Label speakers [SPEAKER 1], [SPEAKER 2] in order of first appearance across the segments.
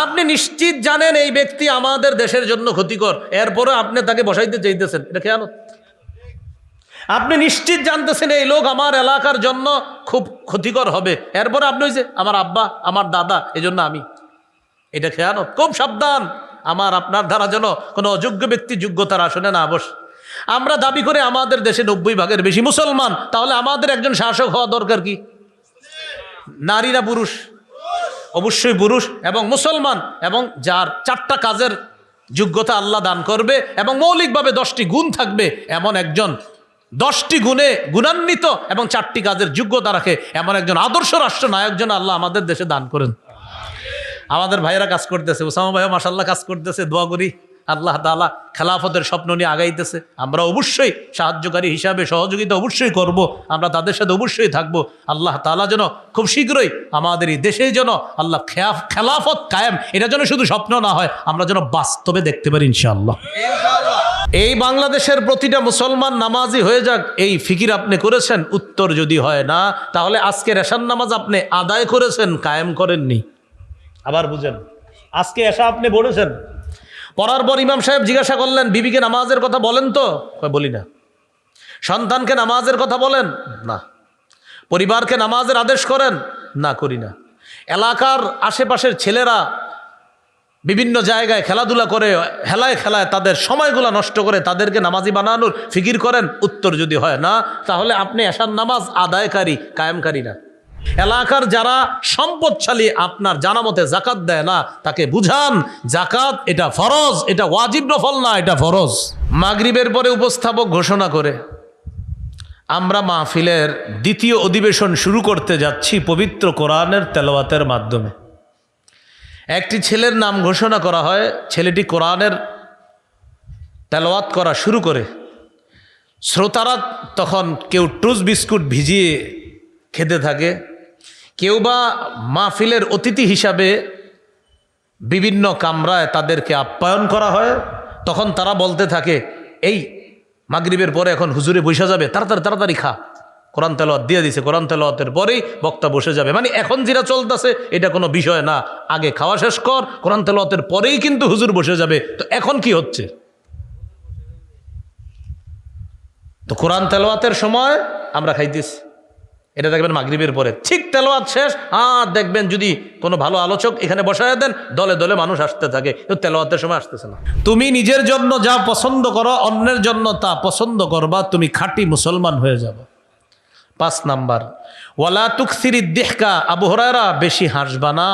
[SPEAKER 1] আপনি নিশ্চিত জানেন এই ব্যক্তি আমাদের দেশের জন্য ক্ষতিকর, এরপরে আপনি তাকে বসাইতে চাইতেছেন, এটা খেয়ানত। আপনি নিশ্চিত জানতেছেন এই লোক আমার এলাকার জন্য খুব ক্ষতিকর হবে, এরপরে আপনি হয়েছে আমার আব্বা আমার দাদা এই জন্য আমি, এটা খেয়ানত। খুব সাবধান, আমার আপনার দ্বারা যেন কোনো অযোগ্য ব্যক্তি যোগ্যতার আসনে না বসে। আমরা দাবি করে আমাদের দেশে 90% বেশি মুসলমান, তাহলে আমাদের একজন শাসক হওয়া দরকার কি? নারী না পুরুষ? অবশ্যই পুরুষ, এবং মুসলমান, এবং যার 4টা কাজের যোগ্যতা আল্লাহ দান করবে এবং মৌলিকভাবে 10টি গুণ থাকবে, এমন একজন 10টি গুণে গুণান্বিত এবং 4টি কাজের যোগ্যতা রাখে এমন একজন আদর্শ রাষ্ট্রনায়ক যেন আল্লাহ আমাদের দেশে দান করেন। আমাদের ভাইয়েরা কাজ করতেছে, ওসামা ভাইও মাশাআল্লাহ কাজ করতেছে, দোয়া করি আল্লাহ তাআলা খেলাফতের স্বপ্ন নিয়ে আগাইতেছে। আমরা অবশ্যই সাহায্যকারী হিসাবে সহযোগিতা অবশ্যই করব, আমরা তাদের সাথে অবশ্যই থাকবো। আল্লাহ তাআলা যেন খুব শীঘ্রই আমাদের এই দেশে যেন আল্লাহ খেলাফত কায়েম, এটা যেন শুধু স্বপ্ন না হয়, আমরা যেন বাস্তবে দেখতে পারি ইনশাআল্লাহ। এই বাংলাদেশের প্রতিটা মুসলমান নামাজি হয়ে যাক, এই ফিকির আপনি করেছেন? উত্তর যদি হয় না, তাহলে আজকে এশার নামাজ আপনি আদায় করেছেন, কায়েম করেননি। আবার বুঝেন, আজকে এশা আপনি পড়েছেন, পড়ার পর ইমাম সাহেব জিজ্ঞাসা করলেন বিবিকে নামাজের কথা বলেন তো? বলি না। সন্তানকে নামাজের কথা বলেন? না। পরিবারকে নামাজের আদেশ করেন? না, করি না। এলাকার আশেপাশের ছেলেরা বিভিন্ন জায়গায় খেলাধুলা করে, হেলায় খেলায় তাদের সময়গুলো নষ্ট করে তাদেরকে নামাজি বানানোর ফিকির করেন? উত্তর যদি হয় না, তাহলে আপনি এশার নামাজ আদায়কারী, কায়েমকারী না। এলাকার যারা সম্পদশালী আপনার জানা মতে জাকাত দেয় না, তাকে বুঝান জাকাত এটা ফরজ, এটা ওয়াজিব নফল না, এটা ফরজ। মাগরিবের পরে উপস্থাপক ঘোষণা করে আমরা মাহফিলের দ্বিতীয় অধিবেশন শুরু করতে যাচ্ছি পবিত্র কোরআনের তেলাওয়াতের মাধ্যমে। একটি ছেলের নাম ঘোষণা করা হয়, ছেলেটি কোরআনের তেলাওয়াত করা শুরু করে। শ্রোতারা তখন কেউ টুস বিস্কুট ভিজিয়ে খেতে থাকে, কেউ বা মাহফিলের অতিথি হিসাবে বিভিন্ন কামরায় তাদেরকে আপ্যায়ন করা হয়। তখন তারা বলতে থাকে এই মাগরিবের পরে এখন হুজুরে বসে যাবে, তাড়াতাড়ি তাড়াতাড়ি খা, কোরআন তেলাওয়াত দিয়ে দিছে, কোরআন তেলাওয়াতের পরেই বক্তা বসে যাবে। মানে এখন যেটা চলতেছে এটা কোনো বিষয় না, আগে খাওয়া শেষ কর, কোরআন তেলাওয়াতের পরেই কিন্তু হুজুর বসে যাবে। তো এখন কি হচ্ছে? তো কোরআন তেলাওয়াতের সময় আমরা খাইতেছি, এটা দেখবেন মাগরিবের পরে। ঠিক তেলাওয়াত শেষ, আর দেখবেন যদি কোনো ভালো আলোচক এখানে বসায় দেন, দলে দলে মানুষ আসতে থাকে, তো তেলাওয়াতের সময় আসতেছে না। তুমি নিজের জন্য যা পছন্দ করো, অন্যের জন্য তা পছন্দ করবা, তুমি খাঁটি মুসলমান হয়ে যাবে। 5 নাম্বার, ওয়ালা তুকসিরিদ দিহকা, আবু হুরায়রা বেশি হাসবা না।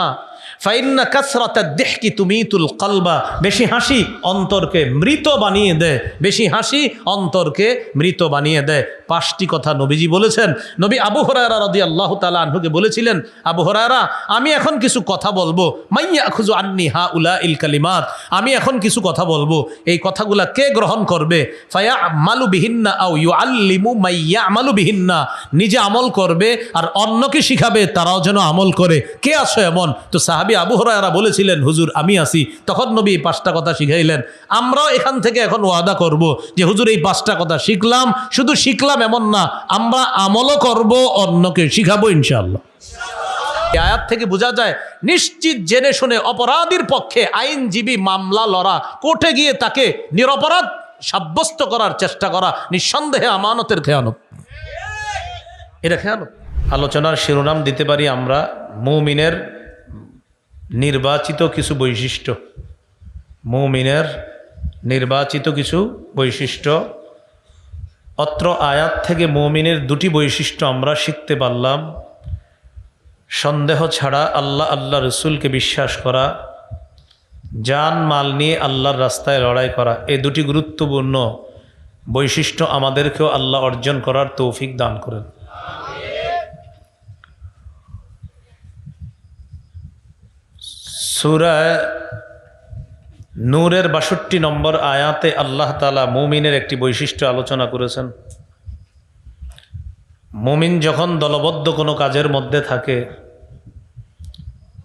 [SPEAKER 1] ফাইন্না কাসরাতাদ দিহকি তুমিতুল কলবা, বেশি হাসি অন্তরকে মৃত বানিয়ে দেয়, বেশি হাসি অন্তরকে মৃত বানিয়ে দেয়। 5টি কথা নবীজি বলেছেন। নবী আবু হুরায়রা রাদিয়াল্লাহু তাআলা আনহুকে বলেছিলেন, আবু হুরায়রা আমি এখন কিছু কথা বলবো, মাইয়াখুযু আন্নি হাউলাইল কালিমাত, আমি এখন কিছু কথা বলবো, এই কথাগুলা কে গ্রহণ করবে? ফায়ামালু বিহিন্না আও ইউআল্লিমু মাইয়ামালু বিহিন্না, নিজে আমল করবে আর অন্যকে শিখাবে, তারাও যেন আমল করে। কে আছো এমন? তো সাহাবী আবু হুরায়রা বলেছিলেন হুজুর আমি আছি। তখন নবী 5টা কথা শিখাইলেন। আমরাও এখান থেকে এখন ওয়াদা করব যে হুজুর এই 5টা কথা শিখলাম, শুধু শিখলাম এমন না, আমরা আমলও করব, অন্যকে শিখাবো ইনশাআল্লাহ। এই আয়াত থেকে বোঝা যায় নিশ্চিত জেনে শুনে অপরাধীর পক্ষে আইনজীবী মামলা লড়া, কোর্টে গিয়ে তাকে নিরপরাধ সাব্যস্ত করার চেষ্টা করা নিঃসন্দেহে আমানতের খেয়ানত, এটা খেয়ানত। আলোচনার শিরোনাম দিতে পারি আমরা মুমিনের নির্বাচিত কিছু বৈশিষ্ট্য। মুমিনের নির্বাচিত কিছু বৈশিষ্ট্য। অত্র আয়াত থেকে মুমিনের 2টি বৈশিষ্ট্য আমরা শিখতে পারলাম। সন্দেহ ছাড়া আল্লাহ রসুলকে বিশ্বাস করা, জান মাল নিয়ে আল্লাহর রাস্তায় লড়াই করা, এই 2টি গুরুত্বপূর্ণ বৈশিষ্ট্য আমাদেরকেও আল্লাহ অর্জন করার তৌফিক দান করেন। সূরা নূরের 62 নম্বর আয়াতে আল্লাহ তাআলা মুমিনের একটি বৈশিষ্ট্য আলোচনা করেছেন। মুমিন যখন দলবদ্ধ কোনো কাজের মধ্যে থাকে,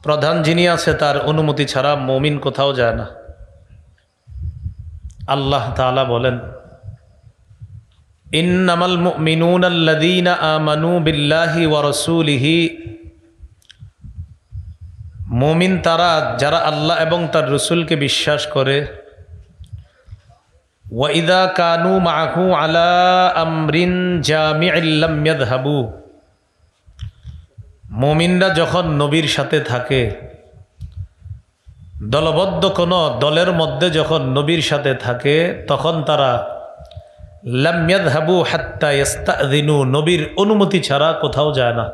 [SPEAKER 1] প্রধান যিনি আছে তার অনুমতি ছাড়া মুমিন কোথাও যায় না। আল্লাহ তাআলা বলেন ইন্নামাল মুমিনুনা আল্লাযীনা আমানু বিল্লাহি ওয়া রাসূলিহি, মুমিন তারা যারা আল্লাহ এবং তার রসুলকে বিশ্বাস করে, ওয়াইদা কানু মাহু আলা আমরিন জামিইন লাম ইয়াযহাবু, মুমিনরা যখন নবীর সাথে থাকে, দলবদ্ধ কোনো দলের মধ্যে যখন নবীর সাথে থাকে, তখন তারা লাম ইয়াযহাবু হাত্তা ইস্তাযিনু, নবীর অনুমতি ছাড়া কোথাও যায় না।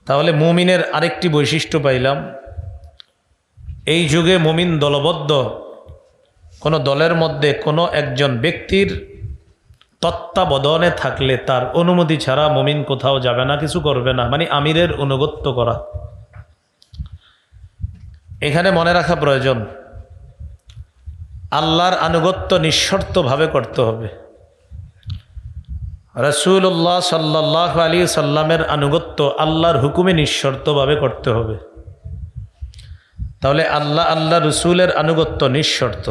[SPEAKER 1] তাহলে মুমিনের আরেকটি বৈশিষ্ট্য পাইলাম, এই যুগে মুমিন দলবদ্ধ কোনো দলের মধ্যে কোনো একজন ব্যক্তির তত্ত্বাবধানে থাকলে তার অনুমতি ছাড়া মুমিন কোথাও যাবে না, কিছু করবে না, মানে আমিরের অনুগত্য করা। এখানে মনে রাখা প্রয়োজন, আল্লাহর আনুগত্য নিঃশর্তভাবে করতে হবে। রাসূলুল্লাহ সাল্লাল্লাহু আলাইহি সাল্লামের আনুগত্য আল্লাহর হুকুমে নিঃশর্তভাবে করতে হবে। তাহলে আল্লাহ রসুলের আনুগত্য নিঃশর্ত।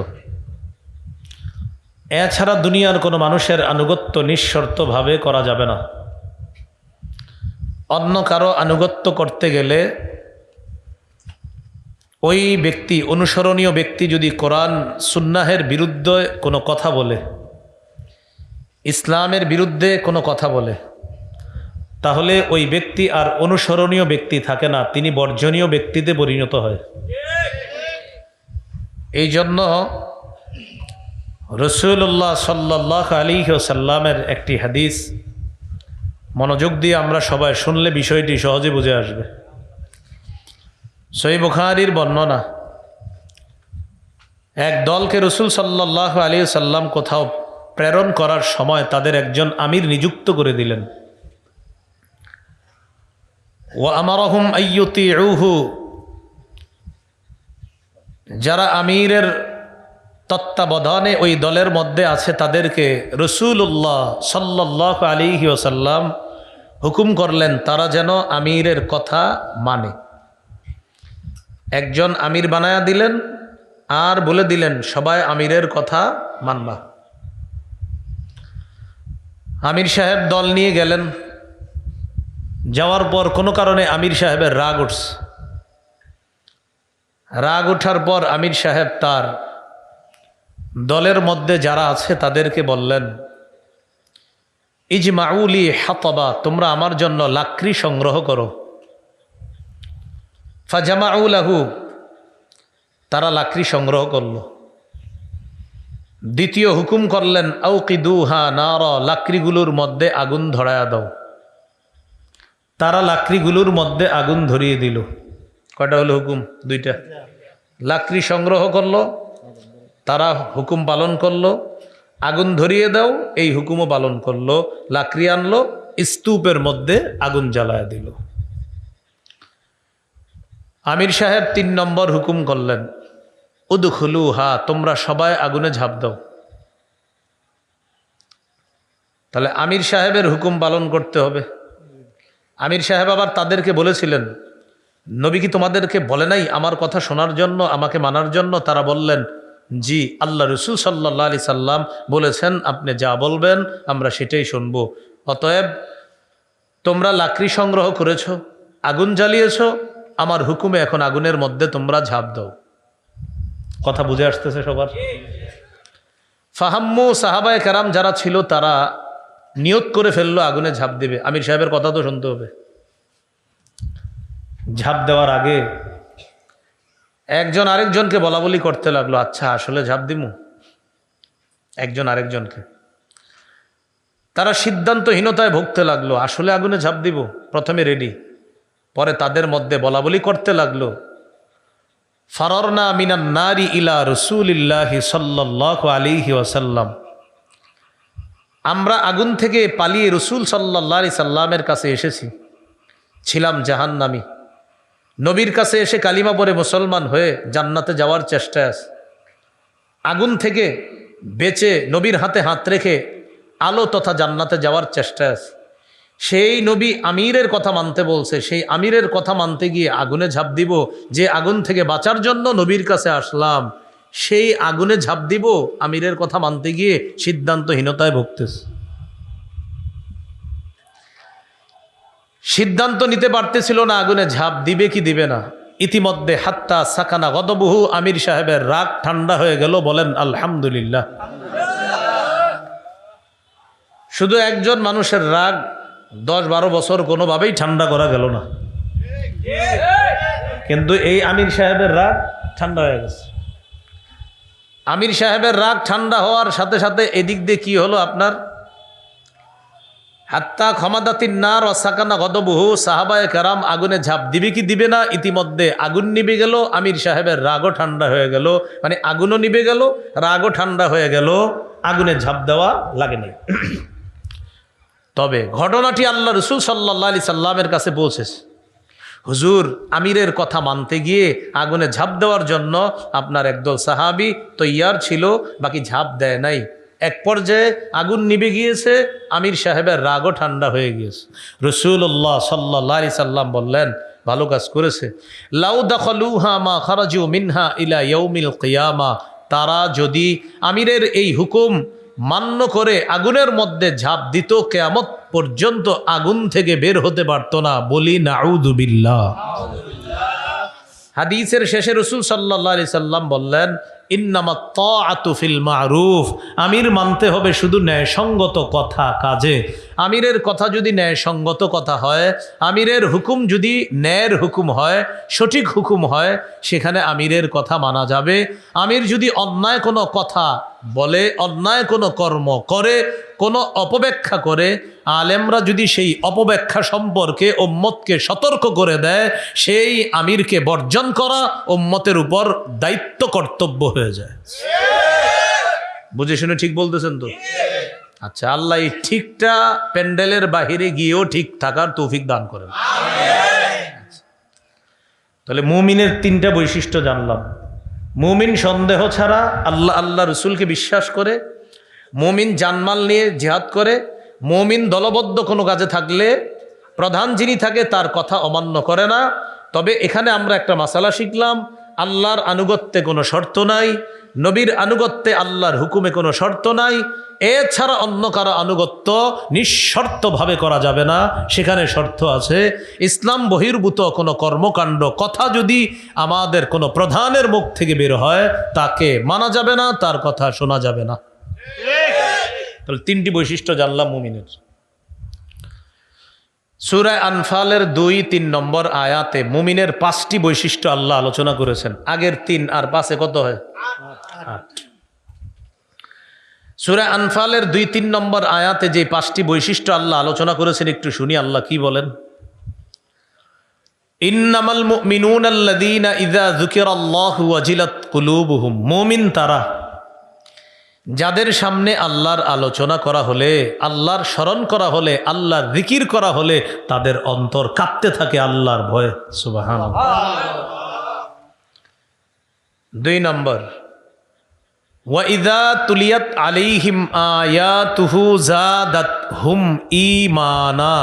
[SPEAKER 1] এছাড়া দুনিয়ার কোনো মানুষের আনুগত্য নিঃশর্তভাবে করা যাবে না। অন্য কারো আনুগত্য করতে গেলে ওই ব্যক্তি, অনুসরণীয় ব্যক্তি যদি কোরআন সুন্নাহের বিরুদ্ধে কোনো কথা বলে, ইসলামের বিরুদ্ধে কোনো কথা বলে, তাহলে ওই ব্যক্তি আর অনুসরণীয় ব্যক্তি থাকে না, তিনি বর্জনীয় ব্যক্তিতে পরিণত হয়। এই জন্য রাসূলুল্লাহ সাল্লাল্লাহু আলাইহি ওয়াসাল্লামের একটি হাদিস মনোযোগ দিয়ে আমরা সবাই শুনলে বিষয়টি সহজে বুঝে আসবে। সহিহ বুখারীর বর্ণনা, এক দলকে রাসূল সাল্লাল্লাহু আলাইহি ওয়াসাল্লাম কোথাও প্রেরণ করার সময় তাদের একজন আমির নিযুক্ত করে দিলেন। ওয়া আমারহুম আইয়ুতিউহু, যারা আমিরের তত্ত্বাবধানে ওই দলের মধ্যে আছে তাদেরকে রাসূলুল্লাহ সাল্লাল্লাহু আলাইহি ওয়াসাল্লাম হুকুম করলেন তারা যেন আমিরের কথা মানে। একজন আমির বানায়া দিলেন আর বলে দিলেন সবাই আমিরের কথা মানবা। আমির সাহেব দল নিয়ে গেলেন, যাওয়ার পর কোনো কারণে আমির সাহেবের রাগ উঠছে। রাগ ওঠার পর আমির সাহেব তার দলের মধ্যে যারা আছে তাদেরকে বললেন, ইজমাউলি হাতবা, তোমরা আমার জন্য লাকড়ি সংগ্রহ করো। ফাজামাউ লাহু, তারা লাকড়ি সংগ্রহ করল। দ্বিতীয় হুকুম করলেন, আউকিদুহা নারা, লাকড়িগুলোর মধ্যে আগুন ধরায়া দাও। তারা লাকড়িগুলোর মধ্যে আগুন ধরিয়ে দিল। কয়টা হলো হুকুম? দুইটা। লাকড়ি সংগ্রহ করলো, তারা হুকুম পালন করলো। আগুন ধরিয়ে দাও, এই হুকুমও পালন করলো। লাকড়ি আনলো, স্তূপের মধ্যে আগুন জ্বালায় দিল। আমির সাহেব ৩ নম্বর হুকুম করলেন, উদখুলুহা, তোমরা সবাই আগুনে ঝাঁপ দাও। তাহলে আমির সাহেবের হুকুম পালন করতে হবে। আমির সাহেব আবার তাদেরকে বলেছিলেন, নবী কি তোমাদেরকে বলে নাই আমার কথা শোনার জন্য, আমাকে মানার জন্য? তারা বললেন, জি, আল্লাহ রসুল সাল্লাল্লাহু আলাইহি সাল্লাম বলেছেন আপনি যা বলবেন আমরা সেটাই শুনব। অতএব তোমরা লাকড়ি সংগ্রহ করেছ, আগুন জ্বালিয়েছ, আমার হুকুমে এখন আগুনের মধ্যে তোমরা ঝাঁপ দাও। কথা বুঝে আসতেছে সবার? ফাহাম্মু, সাহাবায়ে কেরাম যারা ছিল তারা নিয়ত করে ফেললো আগুনে ঝাঁপ দেবে। আমির সাহেবের কথা তো শুনতে হবে। ঝাঁপ দেওয়ার আগে একজন আরেকজনকে বলা বলি করতে লাগলো, আচ্ছা আসলে ঝাঁপ দিমু? একজন আরেকজনকে। তারা সিদ্ধান্তহীনতায় ভুগতে লাগলো, আসলে আগুনে ঝাঁপ দিব? প্রথমে রেডি, পরে তাদের মধ্যে বলা বলি করতে লাগলো, ফারারনা মিনান নারি ইলা রাসূলিল্লাহি সাল্লাল্লাহু আলাইহি ওয়াসাল্লাম, আমরা আগুন থেকে পালিয়ে রসুল সাল্লাল্লাহু আলাইহি সাল্লামের কাছে এসেছি, ছিলাম জাহান্নামী। নবীর কাছে এসে কালিমা পড়ে মুসলমান হয়ে জান্নাতে যাওয়ার চেষ্টায় আছে। আগুন থেকে বেঁচে নবীর হাতে হাত রেখে আলো তথা জান্নাতে যাওয়ার চেষ্টায় আছে। সেই নবী আমিরের কথা মানতে বলছে, সেই আমিরের কথা মানতে গিয়ে আগুনে ঝাঁপ দিব? যে আগুন থেকে বাঁচার জন্য নবীর কাছে আসলাম, সেই আগুনে ঝাঁপ দিব আমিরের কথা মানতে গিয়ে? সিদ্ধান্তহীনতায় ভুগতেছে। সিদ্ধান্ত নিতে পারতেছিল না আগুনে ঝাঁপ দিবে কি দিবে না। ইতিমধ্যে হাত্তা সাকানা গদবহু, আমির সাহেবের রাগ ঠান্ডা হয়ে গেল। বলেন আলহামদুলিল্লাহ। শুধু একজন মানুষের রাগ 10-12 বছর কোনোভাবেই ঠান্ডা করা গেল না, কিন্তু এই আমির সাহেবের রাগ ঠান্ডা হয়ে গেছে। আমির সাহেবের রাগ ঠান্ডা হওয়ার সাথে সাথে এদিক দিয়ে কি হলো আপনার, হাত্তা ক্ষমাদাতিন নার ও সাকানা গদবহু, সাহাবায়ে কেরাম আগুনে ঝাঁপ দিবে কি দিবে না। ইতিমধ্যে আগুন নিভে গেল, আমির সাহেবের রাগও ঠান্ডা হয়ে গেল, মানে আগুনও নিভে গেল, রাগও ঠান্ডা হয়ে গেল, আগুনে ঝাঁপ দেওয়া লাগে নাই। তবে ঘটনাটি আল্লাহ রসুল সাল্লাল্লাহু আলাইহি সাল্লামের কাছে পৌঁছেছে। হুজুর, আমিরের কথা মানতে গিয়ে আগুনে ঝাঁপ দেওয়ার জন্য আপনার একদল সাহাবী তৈয়ার ছিল, বাকি ঝাঁপ দেয় নাই। এক পর্যায়ে আগুন নিভে গিয়েছে, আমির সাহেবের রাগও ঠান্ডা হয়ে গিয়েছে। রাসূলুল্লাহ সাল্লাল্লাহু আলাইহি সাল্লাম বললেন, ভালো কাজ করেছে। লাউ দাখালুহা মা খারাজু মিনহা ইলা ইয়াউমিল কিয়ামা, তারা যদি আমিরের এই হুকুম মান্য করে আগুনের মধ্যে ঝাঁপ দিত, কিয়ামত পর্যন্ত আগুন থেকে বের হতে পারত না। বলি নাউযু বিল্লাহ। হাদিসের শেষে রাসূল সাল্লাল্লাহু আলাইহি সাল্লাম বললেন, ইন্নামাত তাআতু ফিল মারুফ, আমির মানতে হবে শুধু ন্যায়সঙ্গত কথা কাজে। আমিরের কথা যদি ন্যায়সঙ্গত কথা হয়, আমিরের হুকুম যদি ন্যায়ের হুকুম হয়, সঠিক হুকুম হয়, সেখানে আমিরের কথা মানা যাবে। আমির যদি অন্যায় কোনো কথা বলে, অন্যায় কোনো কর্ম করে, কোনো অপব্যাখ্যা করে, আলেমরা যদি সেই অপব্যাখ্যা সম্পর্কে উম্মতকে সতর্ক করে দেয়, সেই আমিরকে বর্জন করা উম্মতের উপর দায়িত্ব কর্তব্য হয়ে যায়। বুঝে শুনে ঠিক বলতেছেন তো? আচ্ছা, আল্লাহ এই ঠিকটা প্যান্ডেলের বাহিরে গিয়েও ঠিক থাকার তৌফিক দান করেন। তাহলে মুমিনের 3টা বৈশিষ্ট্য জানলাম। মুমিন সন্দেহ ছাড়া আল্লাহ রসুলকে বিশ্বাস করে, মুমিন জানমাল নিয়ে জিহাদ করে, মুমিন দলবদ্ধ কোনো কাজে থাকলে প্রধান যিনি থাকে তার কথা অমান্য করে না। তবে এখানে আমরা একটা মাসালা শিখলাম, আল্লাহর আনুগত্যে কোনো শর্ত নাই, নবীর আনুগত্যে আল্লাহর হুকুমে কোনো শর্ত নাই। এছাড়া অন্য কারো আনুগত্য নিঃশর্তভাবে করা যাবে না, সেখানে শর্ত আছে। ইসলাম বহির্ভূত কোনো কর্মকাণ্ড কথা যদি আমাদের কোনো প্রধানের মুখ থেকে বের হয়, তাকে মানা যাবে না, তার কথা শোনা যাবে না। তাহলে 3টি বৈশিষ্ট্য জানলাম মুমিনের। সূরা আনফালের 2-3 নম্বর আয়াতে মুমিনের 5টি বৈশিষ্ট্য আল্লাহ আলোচনা করেছেন। আগের 3 আর 5 কত হয়? 8। সূরা আনফালের 2-3 নম্বর আয়াতে যে 5টি বৈশিষ্ট্য আল্লাহ আলোচনা করেছেন, একটু শুনি আল্লাহ কি বলেন। ইন্নামাল মুমিনুনা আল্লাযীনা ইযা যুকিরাল্লাহু ওয়াজিলাত কুলুবুহুম, মুমিন তারা যাদের সামনে আল্লাহর আলোচনা করা হলে, আল্লাহর স্মরণ করা হলে, আল্লাহর জিকির করা হলে তাদের অন্তর কাঁপতে থাকে আল্লাহর ভয়ে। সুবহানাল্লাহ। 2 নম্বর, ওয়া ইযা তুলিয়াত আলাইহিম আয়াতুহু যাদাতহুম ঈমানা,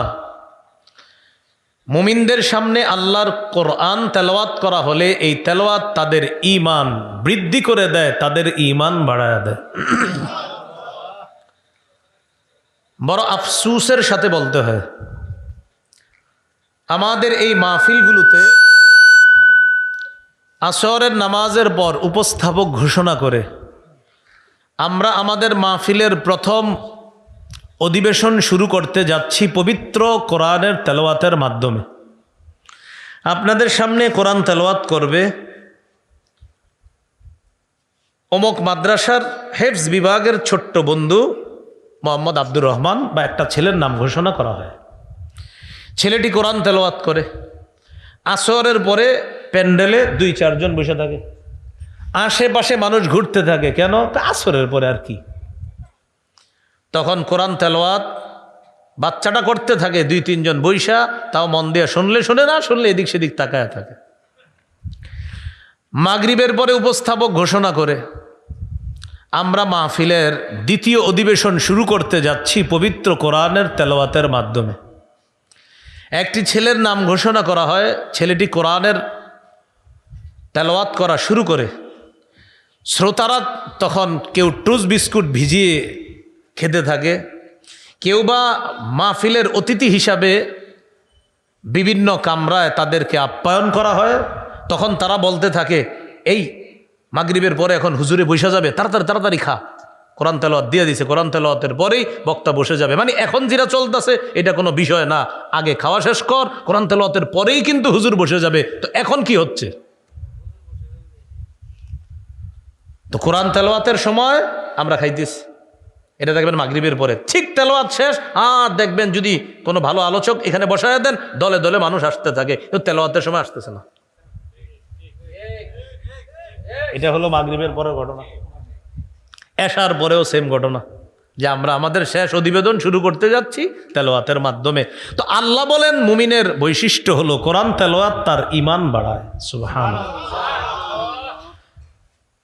[SPEAKER 1] মুমিনদের সামনে আল্লাহর কোরআন তেলাওয়াত করা হলে এই তেলাওয়াত তাদের ঈমান বৃদ্ধি করে দেয়, তাদের ঈমান বাড়ায় দেয়। বড় আফসোসের সাথে বলতে হয়, আমাদের এই মাহফিলগুলোতে আসরের নামাজের পর উপস্থাপক ঘোষণা করে আমরা আমাদের মাহফিলের প্রথম অধিবেশন শুরু করতে যাচ্ছি পবিত্র কোরআনের তেলাওয়াতের মাধ্যমে। আপনাদের সামনে কোরআন তেলাওয়াত করবে অমুক মাদ্রাসার হেফজ বিভাগের ছোট্ট বন্ধু মোহাম্মদ আব্দুর রহমান, বা একটা ছেলের নাম ঘোষণা করা হয়। ছেলেটি কোরআন তেলাওয়াত করে, আসরের পরে প্যান্ডেলে 2-4 জন বসে থাকে, আশেপাশে মানুষ ঘুরতে থাকে। কেন? আসরের পরে আর কি। তখন কোরআন তেলাওয়াত বাচ্চাটা করতে থাকে, 2-3 জন বৈশা, তাও মন দিয়ে শুনলে শুনে, না শুনলে এদিক সেদিক তাকায় থাকে। মাগরিবের পরে উপস্থাপক ঘোষণা করে আমরা মাহফিলের দ্বিতীয় অধিবেশন শুরু করতে যাচ্ছি পবিত্র কোরআনের তেলাওয়াতের মাধ্যমে। একটি ছেলের নাম ঘোষণা করা হয়, ছেলেটি কোরআনের তেলাওয়াত করা শুরু করে। শ্রোতারা তখন কেউ টুস বিস্কুট ভিজিয়ে খেতে থাকে, কেউ বা মাহফিলের অতিথি হিসাবে বিভিন্ন কামরায় তাদেরকে আপ্যায়ন করা হয়, তখন তারা বলতে থাকে এই মাগরিবের পরে এখন হুজুরে বসে যাবে, তাড়াতাড়ি তাড়াতাড়ি খা, কোরআন তেলাওয়াত দিয়ে দিছে, কোরআন তেলাওয়াতের পরেই বক্তা বসে যাবে। মানে এখন যেটা চলতেছে এটা কোনো বিষয় না, আগে খাওয়া শেষ কর, কোরআন তেলাওয়াতের পরেই কিন্তু হুজুর বসে যাবে। তো এখন কি হচ্ছে? তো কোরআন তেলাওয়াতের সময় আমরা খাইতেছি, এটা দেখবেন মাগরিবের পরে, ঠিক তেলাওয়াত শেষ আর দেখবেন যদি কোনো ভালো আলোচক এখানে বসায় দেন, দলে দলে মানুষ আসতে থাকে, কিন্তু তেলাওয়াতের সময় আসতেছে না। এটা হলো মাগরিবের পরের ঘটনা। এশার পরেও সেম ঘটনা, যে আমরা আমাদের শেষ অধিবেদন শুরু করতে যাচ্ছি তেলাওয়াতের মাধ্যমে। তো আল্লাহ বলেন মুমিনের বৈশিষ্ট্য হলো কোরআন তেলাওয়াত তার ঈমান বাড়ায়। সুবহানাল্লাহ।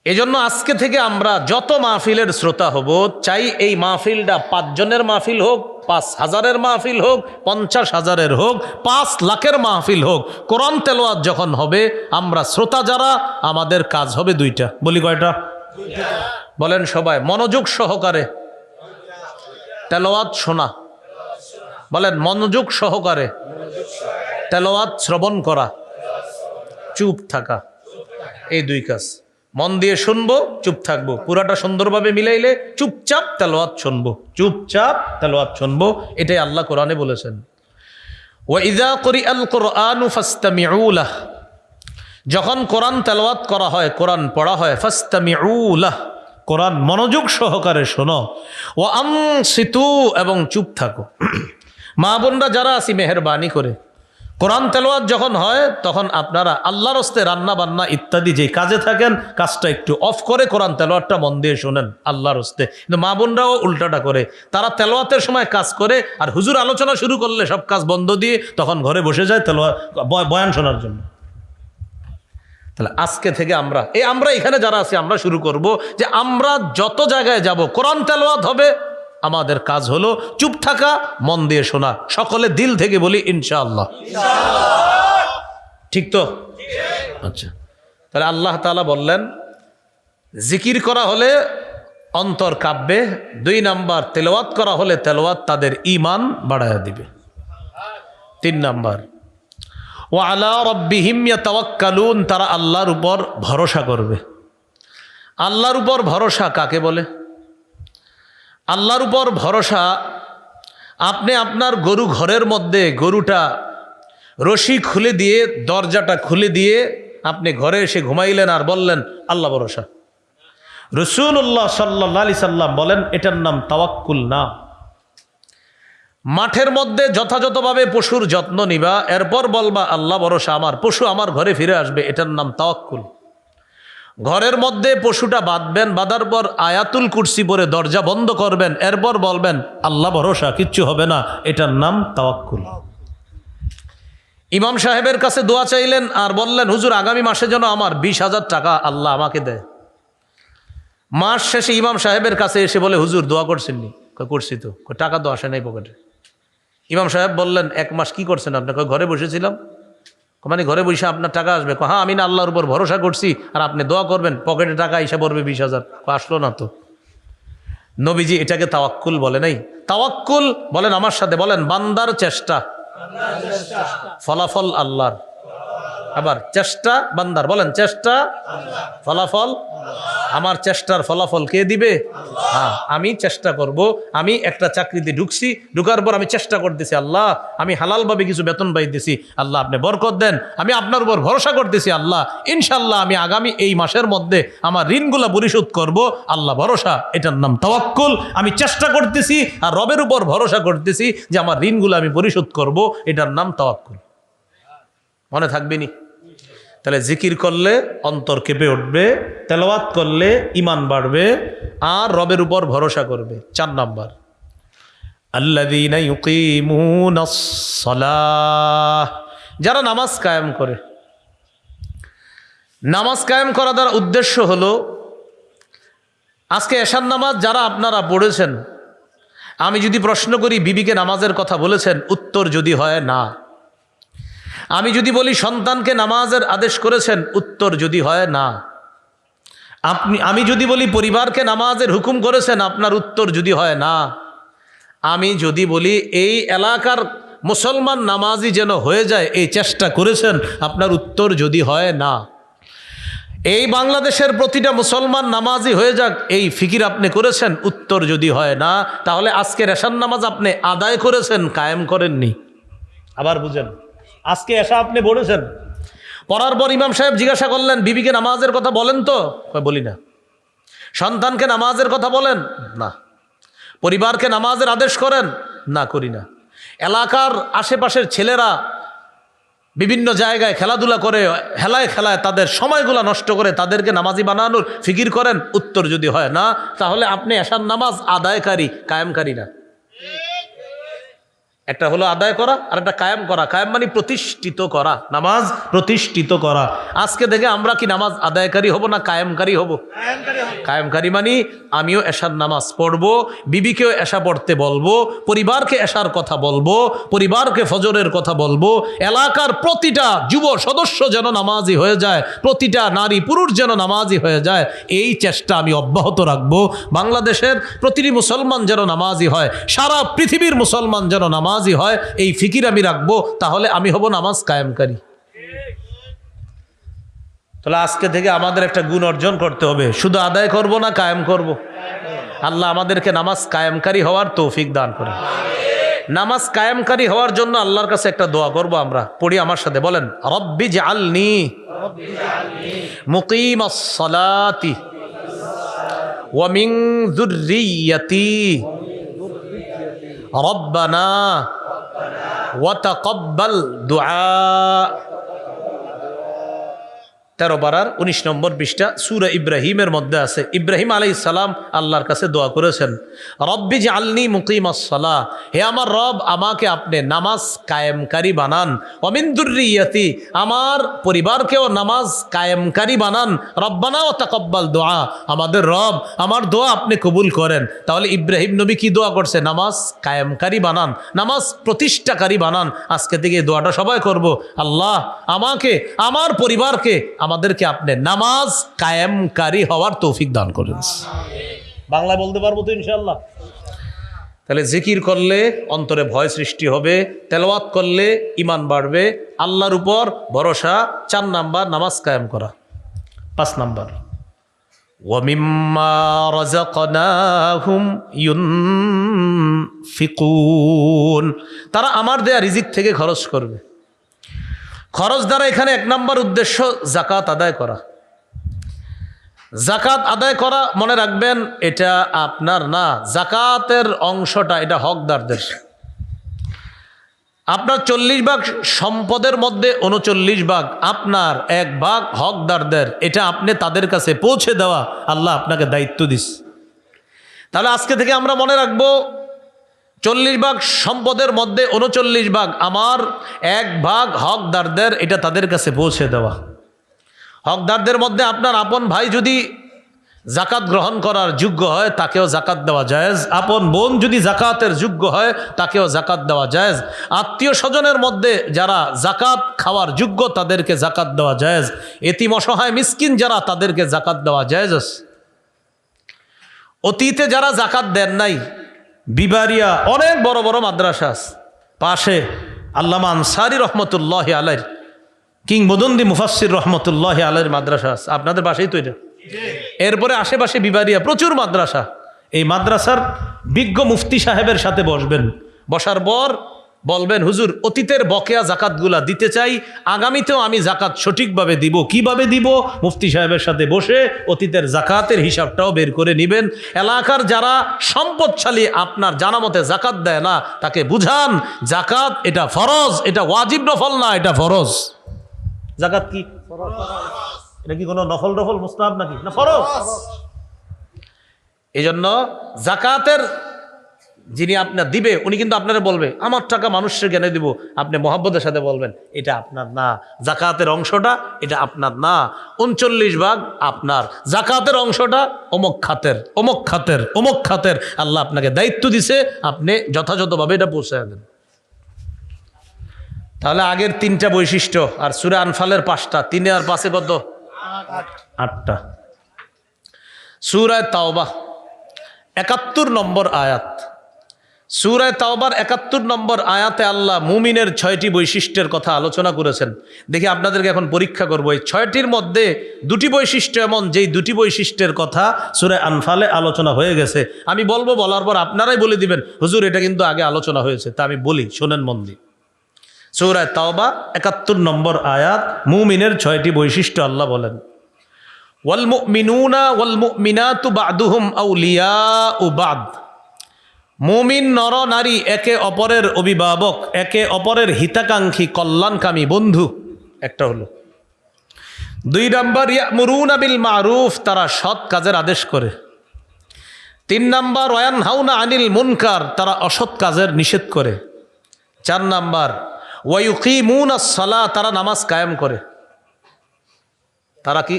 [SPEAKER 1] এজন্য আজকে থেকে আমরা যত মাহফিলের শ্রোতা হব, চাই এই মাহফিলটা 5 জনের মাহফিল হোক, 5,000-এর মাহফিল হোক, 50,000-এর হোক, 5 লাখের মাহফিল হোক, কোরআন তেলাওয়াত যখন হবে আমরা শ্রোতা যারা, আমাদের কাজ হবে 2টা। বলি কয়টা? বলেন সবাই, মনোযোগ সহকারে তেলাওয়াত শোনা। বলেন মনোযোগ সহকারে তেলাওয়াত শ্রবণ করা, চুপ থাকা। এই 2 কাজ। মন দিয়ে শুনবো, চুপ থাকবো, পুরাটা সুন্দরভাবে মিলাইলে চুপচাপ তেলাওয়াত শুনবো, চুপচাপ তেলাওয়াত শুনবো। এটাই আল্লাহ কোরআনে বলেছেন, ওয়া ইযা কুরিআল কুরআনু ফাসতামিউ লাহ, যখন কোরআন তেলাওয়াত করা হয়, কোরআন পড়া হয়, ফাসতামিউ লাহ, কোরআন মনোযোগ সহকারে শোনো, ওয়া আনসিতু, এবং চুপ থাকো। মা বোনরা যারা আছি মেহেরবানি করে কোরআন তেলাওয়াত যখন হয় তখন আপনারা আল্লাহর হস্তে রান্না বান্না ইত্যাদি যে কাজে থাকেন কাজটা একটু অফ করে কোরআন তেলাওয়াতটা মন দিয়ে শোনেন আল্লাহর হস্তে। কিন্তু মা বোনরাও উল্টাটা করে, তারা তেলাওয়াতের সময় কাজ করে আর হুজুর আলোচনা শুরু করলে সব কাজ বন্ধ দিয়ে তখন ঘরে বসে যায় তেলাওয়াত বয়ান শোনার জন্য। তাহলে আজকে থেকে আমরা এখানে যারা আছি আমরা শুরু করব যে আমরা যত জায়গায় যাব কোরআন তেলাওয়াত হবে, আমাদের কাজ হলো চুপ থাকা, মন দিয়ে শোনা। সকলে দিল থেকে বলি ইনশাআল্লাহ। ঠিক তো? আচ্ছা, তাহলে আল্লাহ তাআলা বললেন জিকির করা হলে অন্তর কাঁপবে, 2 নাম্বার তেলাওয়াত করা হলে তেলাওয়াত তাদের ঈমান বাড়ায়া দিবে। 3 নাম্বার ওয়া আলা রাব্বিহিম ইয়াতাওয়াক্কালুন, তারা আল্লাহর উপর ভরসা করবে। আল্লাহর উপর ভরসা কাকে বলে? আল্লাহর উপর ভরসা, আপনি আপনার গরু ঘরের মধ্যে, গরুটা রশি খুলে দিয়ে, দরজাটা খুলে দিয়ে আপনি ঘরে এসে ঘুমাইলেন আর বললেন আল্লাহ ভরসা। রাসূলুল্লাহ সাল্লাল্লাহু আলাইহি সাল্লাম বলেন এটার নাম তাওয়াক্কুল না। মাঠের মধ্যে যথাযথভাবে পশুর যত্ন নিবা, এরপর বলবা আল্লাহ ভরসা, আমার পশু আমার ঘরে ফিরে আসবে, এটার নাম তাওয়াক্কুল। ঘরের মধ্যে পশুটা বাঁধবেন, বাঁধার পর আয়াতুল কুরসি পরে দরজা বন্ধ করবেন, এরপর বলবেন আল্লাহ ভরসা, কিচ্ছু হবে না, এটার নাম তাওয়াক্কুল। ইমাম সাহেবের কাছে দোয়া চাইলেন আর বললেন হুজুর আগামী মাসে যেন আমার 20,000 টাকা আল্লাহ আমাকে দেয়। মাস শেষে ইমাম সাহেবের কাছে এসে বলে হুজুর দোয়া করছেননি? করছি তো। টাকা তো আসে নাই পকেটে। ইমাম সাহেব বললেন 1 মাস কি করছেন আপনি? ঘরে বসেছিলাম। মানে ঘরে বসে আপনার টাকা আসবে? হ্যাঁ, আমি না আল্লাহর উপর ভরসা করছি আর আপনি দোয়া করবেন পকেটে টাকা এসে পড়বে 20,000। আসলো না তো। নবীজি এটাকে তাওয়াক্কুল বলে নাই। তাওয়াক্কুল বলেন আমার সাথে, বলেন বান্দার চেষ্টা, ফলাফল আল্লাহর। আবার চেষ্টা বান্দার, বলেন চেষ্টা, ফলাফল আমার। চেষ্টার ফলাফল কে দিবে? হ্যাঁ, আমি চেষ্টা করব। আমি একটা চাকরিতে ঢুকছি, ঢুকার পর আমি চেষ্টা করতেছি আল্লাহ আমি হালালভাবে কিছু বেতন পাইতেছি, আল্লাহ আপনি বরকত দেন, আমি আপনার উপর ভরসা করতেছি আল্লাহ, ইনশাল্লাহ আমি আগামী এই মাসের মধ্যে আমার ঋণগুলো পরিশোধ করব, আল্লাহ ভরসা, এটার নাম তাওয়াক্কুল। আমি চেষ্টা করতেছি আর রবের উপর ভরসা করতেছি যে আমার ঋণগুলো আমি পরিশোধ করব, এটার নাম তাওয়াক্কুল। মনে থাকবে নি? তাহলে জিকির করলে অন্তর কেঁপে উঠবে, তেলাওয়াত করলে ঈমান বাড়বে আর রবের উপর ভরসা করবে। 4 নাম্বার আল্লাযীনা ইউকিমুনাস সালাহ, যারা নামাজ কায়েম করে। নামাজ কায়েম করা দ্বারা উদ্দেশ্য হলো, আজকে এশার নামাজ যারা আপনারা পড়েছেন, আমি যদি প্রশ্ন করি বিবিকে নামাজের কথা বলেছেন? উত্তর যদি হয় না। আমি যদি বলি সন্তানকে নামাজের আদেশ করেছেন? উত্তর যদি হয় না। আমি যদি বলি পরিবারকে নামাজের হুকুম করেছেন? আপনার উত্তর যদি হয় না। আমি যদি বলি এই এলাকার মুসলমান নামাজি যেন হয়ে যায় এই চেষ্টা করেছেন, আপনার উত্তর যদি হয় না। এই বাংলাদেশের প্রতিটা মুসলমান নামাজি হয়ে যাক এই ফিকির আপনি করেছেন, উত্তর যদি হয় না, তাহলে আজকে এশার নামাজ আপনি আদায় করেছেন, কায়েম করেননি। আবার বুঝেন, আজকে এশা আপনি পড়েছেন, পড়ার পর ইমাম সাহেব জিজ্ঞাসা করলেন বিবিকে নামাজের কথা বলেন তো? বলি না। সন্তানকে নামাজের কথা বলেন? না। পরিবারকে নামাজের আদেশ করেন? না, করি না। এলাকার আশেপাশের ছেলেরা বিভিন্ন জায়গায় খেলাধুলা করে, হেলায় খেলায় তাদের সময়গুলো নষ্ট করে তাদেরকে নামাজি বানানোর ফিকির করেন, উত্তর যদি হয় না, তাহলে আপনি এশার নামাজ আদায়কারী, কায়েমকারী না। একটা হলো আদায় করা আর একটা কায়েম করা। কায়েম মানে প্রতিষ্ঠিত করা, নামাজ প্রতিষ্ঠিত করা। আজকে দেখে আমরা কি নামাজ আদায়কারী হব না কায়েমকারী হব? কায়েমকারী মানে আমিও এশার নামাজ পড়বো, বিবিকেও এশা পড়তে বলবো, পরিবারকে এশার কথা বলবো, পরিবারকে ফজরের কথা বলবো, এলাকার প্রতিটা যুব সদস্য যেন নামাজি হয়ে যায়, প্রতিটা নারী পুরুষ যেন নামাজি হয়ে যায়, এই চেষ্টা আমি অব্যাহত রাখবো। বাংলাদেশের প্রতিটি মুসলমান যেন নামাজি হয়, সারা পৃথিবীর মুসলমান যেন নামাজি হয়, এই ফিকির আমি রাখবো, তাহলে আমি হব নামাজ কায়েমকারী। তাহলে আজকে থেকে আমাদের একটা গুণ অর্জন করতে হবে, শুধু আদায় করব না কায়েম করব। আল্লাহ আমাদেরকে নামাজ কায়েমকারী হওয়ার তৌফিক দান করে। নামাজ কায়েমকারী হওয়ার জন্য আল্লাহর কাছে একটা দোয়া করব, আমরা পড়ি আমার সাথে, বলেন রব্বি জাআলনি মুকিমাস সালাতি ওয়া মিন যুররিয়্যাতি রব্বানা ওয়া তাকাব্বাল দুআ। 13 পারার 19 নম্বর পৃষ্ঠা সূরা ইব্রাহিমের মধ্যে আছে। ইব্রাহিম আলাইহিস সালাম আল্লাহর কাছে দোয়া করেছেন, রব্বি জাআলনি মুকিমাস সালাহ, হে আমার রব আমাকে আপনি নামাজ কায়েমকারী বানান, ওয়া মিন যুররিয়্যাতি, আমার পরিবারকেও নামাজ কায়েমকারী বানান, রব্বানা ওয়া তাকাব্বাল দুআ, আমাদের রব আমার দোয়া আপনি কবুল করেন। তাহলে ইব্রাহিম নবী কি দোয়া করছে? নামাজ কায়েমকারী বানান, নামাজ প্রতিষ্ঠাকারী বানান। আজকে থেকে এই দোয়াটা সবাই করব, আল্লাহ আমাকে, আমার পরিবারকে, আমাদেরকে আপনি নামাজ কায়েমকারী হওয়ার তৌফিক দান করেন। বাংলায় বলতে পারবো তো ইনশাআল্লাহ? তাহলে জিকির করলে অন্তরে ভয় সৃষ্টি হবে, তেলাওয়াত করলে ঈমান বাড়বে, আল্লাহর উপর ভরসা। 4 নাম্বার নামাজ কায়েম করা। 5 নাম্বার ওয়া মিম্মা রাযাকনাহুম ইউনফিকুন, তারা আমার দেয়া রিজিক থেকে খরচ করবে। খরচ দ্বারা এখানে 1 নাম্বার উদ্দেশ্য যাকাত আদায় করা। যাকাত আদায় করা মনে রাখবেন এটা আপনার না, যাকাতের অংশটা এটা হকদারদের। আপনার 40 ভাগ সম্পদের মধ্যে 39 ভাগ আপনার, 1 ভাগ হকদারদের। এটা আপনি তাদের কাছে পৌঁছে দেওয়া আল্লাহ আপনাকে দায়িত্ব দিচ্ছে। তাহলে আজকে থেকে আমরা মনে রাখবো 40 ভাগ সম্পদের মধ্যে 39 ভাগ আমার, 1 ভাগ হকদারদের, এটা তাদের কাছে পৌঁছে দেওয়া। হকদারদের মধ্যে আপনার আপন ভাই যদি যাকাত গ্রহণ করার যোগ্য হয় তাকেও যাকাত দেওয়া জায়েজ, আপন বোন যদি যাকাতের যোগ্য হয় তাকেও যাকাত দেওয়া জায়েজ, আত্মীয় স্বজনের মধ্যে যারা যাকাত খাওয়ার যোগ্য তাদেরকে যাকাত দেওয়া জায়েজ, এতিম অসহায় মিসকিন যারা তাদেরকে যাকাত দেওয়া জায়েজ। অতীতে যারা যাকাত দেন নাই, বিবারিয়া অনেক বড় বড় মাদ্রাসা আছে, পাশে আল্লামা আনসারী রহমতুল্লাহি আলাইহির, কিংবদন্তি মুফাসসির রহমতুল্লাহি আলাইহির মাদ্রাসা আছে, আপনাদের পাশেই তো এটা। এরপরে আশেপাশে বিবারিয়া প্রচুর মাদ্রাসা। এই মাদ্রাসার বিজ্ঞ মুফতি সাহেবের সাথে বসবেন, বসার পর বলবেন হুজুর অতীতের বকেয়া জাকাতগুলা দিতে চাই, আগামীতেও আমি জাকাত সঠিকভাবে দিব, কিভাবে দিব? মুফতি সাহেবের সাথে বসে অতীতের জাকাতের হিসাবটাও বের করে নেবেন। এলাকার যারা সম্পদশালী আপনার জানা মতে জাকাত দেয় না তাকে বুঝান জাকাত এটা ফরজ, এটা ওয়াজিব নফল না, এটা ফরজ। জাকাত কি এটা কি কোনো নফল নফল মুস্তাহাব নাকি? না, ফরজ। এই জন্য জাকাতের যিনি আপনার দিবে উনি কিন্তু আপনারা বলবে আমার টাকা মানুষের জ্ঞানে দিব, আপনি মহব্বতের সাথে বলবেন এটা আপনার না, জাকাতের অংশটা এটা আপনার না, 39 ভাগ আপনার, জাকাতের অংশটা অমুক খাতের, অমুক খাতের, অমুক খাতের। আল্লাহ আপনাকে দায়িত্ব দিছে, আপনি যথাযথভাবে এটা পৌঁছায় দেন। তাহলে আগের 3টা বৈশিষ্ট্য আর সূরা আনফালের 5টা, 3 আর 5 কত? 8টা। সূরা তাওবা 71 নম্বর আয়াত, সূরা তাওবার ৭১ নম্বর আয়াতে আল্লাহ মুমিনের ৬টি বৈশিষ্ট্যের কথা আলোচনা করেছেন। দেখি আপনাদেরকে এখন পরীক্ষা করব, এই ৬টির মধ্যে 2টি বৈশিষ্ট্য এমন, যেই 2টি বৈশিষ্ট্যের কথা সূরা আনফালে আলোচনা হয়ে গেছে। আমি বলবো, বলার পর আপনারাই বলে দিবেন হুজুর এটা কিন্তু আগে আলোচনা হয়েছে। তা আমি বলি, শোনেন মন দিয়ে। সূরা তাওবা ৭১ নম্বর আয়াত, মুমিনের ৬টি বৈশিষ্ট্য আল্লাহ বলেন, ওয়াল মুমিনুনা ওয়াল মুমিনাতু বা'দুহুম আউলিয়াউ বা'দ। মুমিন নর নারী একে অপরের অভিভাবক, একে অপরের হিতাকাঙ্ক্ষী, কল্যাণকামী বন্ধু। একটা হলো। 2 নাম্বার, ইয়ামুরুনা বিল মারুফ, তারা সৎ কাজের আদেশ করে। 3 নাম্বার, ওয়ায়ানহাউনা আনিল মুনকার, তারা অসৎ কাজের নিষেধ করে। 4 নাম্বার, ওয়ায়ুকিমুনাস সালাহ, তারা নামাজ কায়েম করে। তারা কি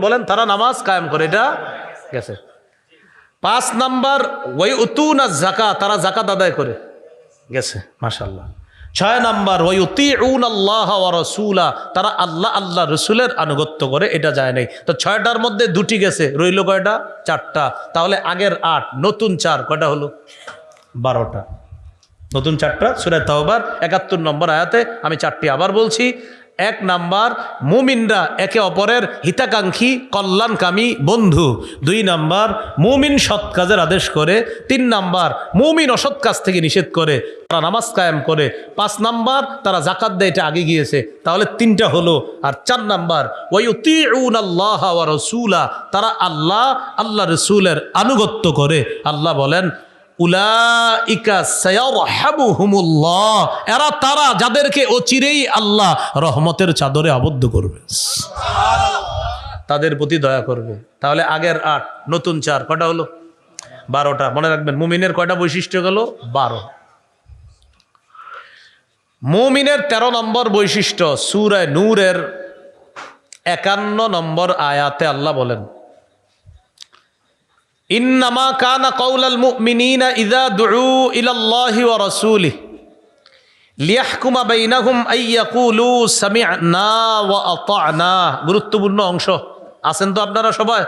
[SPEAKER 1] বলেন তারা নামাজ কায়েম করে, এটা গেছে। 5 নাম্বার, ওয়ায়ুতুনাজ যাকাত, তারা যাকাত আদায় করে, গেছে মাশাআল্লাহ। 6 নাম্বার, ওয়ায়ুতিউনাল্লাহ ওয়া রাসূলা, তারা আল্লাহ রাসূলের আনুগত্য করে, এটা যায় নাই। তো 6টার মধ্যে 2টি গেছে, রইল কয়টা? 4টা। তাহলে আগের 8, নতুন 4, কয়টা হলো? 12টা। নতুন 4টা সূরা তাওবার ৭১ নম্বর আয়াতে। আমি 4টি আবার বলছি। 1 নাম্বার, মুমিনরা একে অপরের হিতাকাঙ্ক্ষী, কল্যাণকামী বন্ধু। 2 নাম্বার, মুমিন সৎ কাজের আদেশ করে। 3 নাম্বার, মুমিন অসৎ কাজ থেকে নিষেধ করে, তারা নামাজ কায়েম করে। 5 নাম্বার, তারা যাকাত দেয়, এটা আগে গিয়েছে, তাহলে 3টা হলো। আর 4 নাম্বার, ওয়ায়ুতিউনাল্লাহ ওয়া রাসূলা, তারা আল্লাহ রাসূলের আনুগত্য করে। আল্লাহ বলেন, উলাইকা সায়ারহামুহুমুল্লাহ, এরা তারা যাদেরকে অচিরেই আল্লাহ রহমতের চাদরে আবদ্ধ করবে, তাদের প্রতি দয়া করবে। তাহলে আগের 8, নতুন 4, কয়টা হলো? 12টা। মনে রাখবেন, মুমিনের কয়টা বৈশিষ্ট্য গেল? 12। মুমিনের 13 নম্বর বৈশিষ্ট্য সূরা নূরের 51 নম্বর আয়াতে আল্লাহ বলেন, ইন্নামা কানা কাউলাল মুমিনিনা ইযা দুউ ইলাল্লাহি ওয়া রাসূলিহি লিয়াহকুমা বাইনাহুম আইয়াকুলু সামি'না ওয়া আতা'না। গুরুত্বপূর্ণ অংশ, আছেন তো আপনারা সবাই?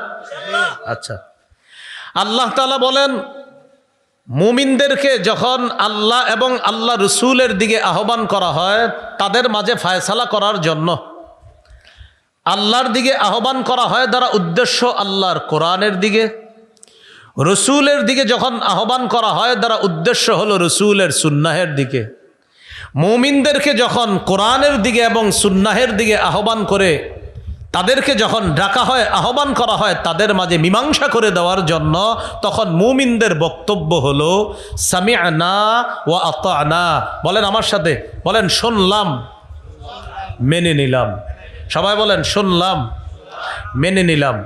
[SPEAKER 1] আচ্ছা, আল্লাহ তাআলা বলেন, মুমিনদেরকে যখন আল্লাহ এবং আল্লাহ রাসূলের দিকে আহ্বান করা হয়, তাদের মাঝে ফায়সালা করার জন্য আল্লাহর দিকে আহ্বান করা হয়, দ্বারা উদ্দেশ্য আল্লাহর কোরআনের দিকে। রসুলের দিকে যখন আহ্বান করা হয়, দ্বারা উদ্দেশ্য হলো রসুলের সুন্নাহের দিকে। মুমিনদেরকে যখন কোরআনের দিকে এবং সুন্নাহের দিকে আহ্বান করে, তাদেরকে যখন ডাকা হয়, আহ্বান করা হয় তাদের মাঝে মীমাংসা করে দেওয়ার জন্য, তখন মুমিনদের বক্তব্য হলো সামি'না ওয়া আতা'না। বলেন আমার সাথে, বলেন শুনলাম, মেনে নিলাম। সবাই বলেন শুনলাম, মেনে নিলাম।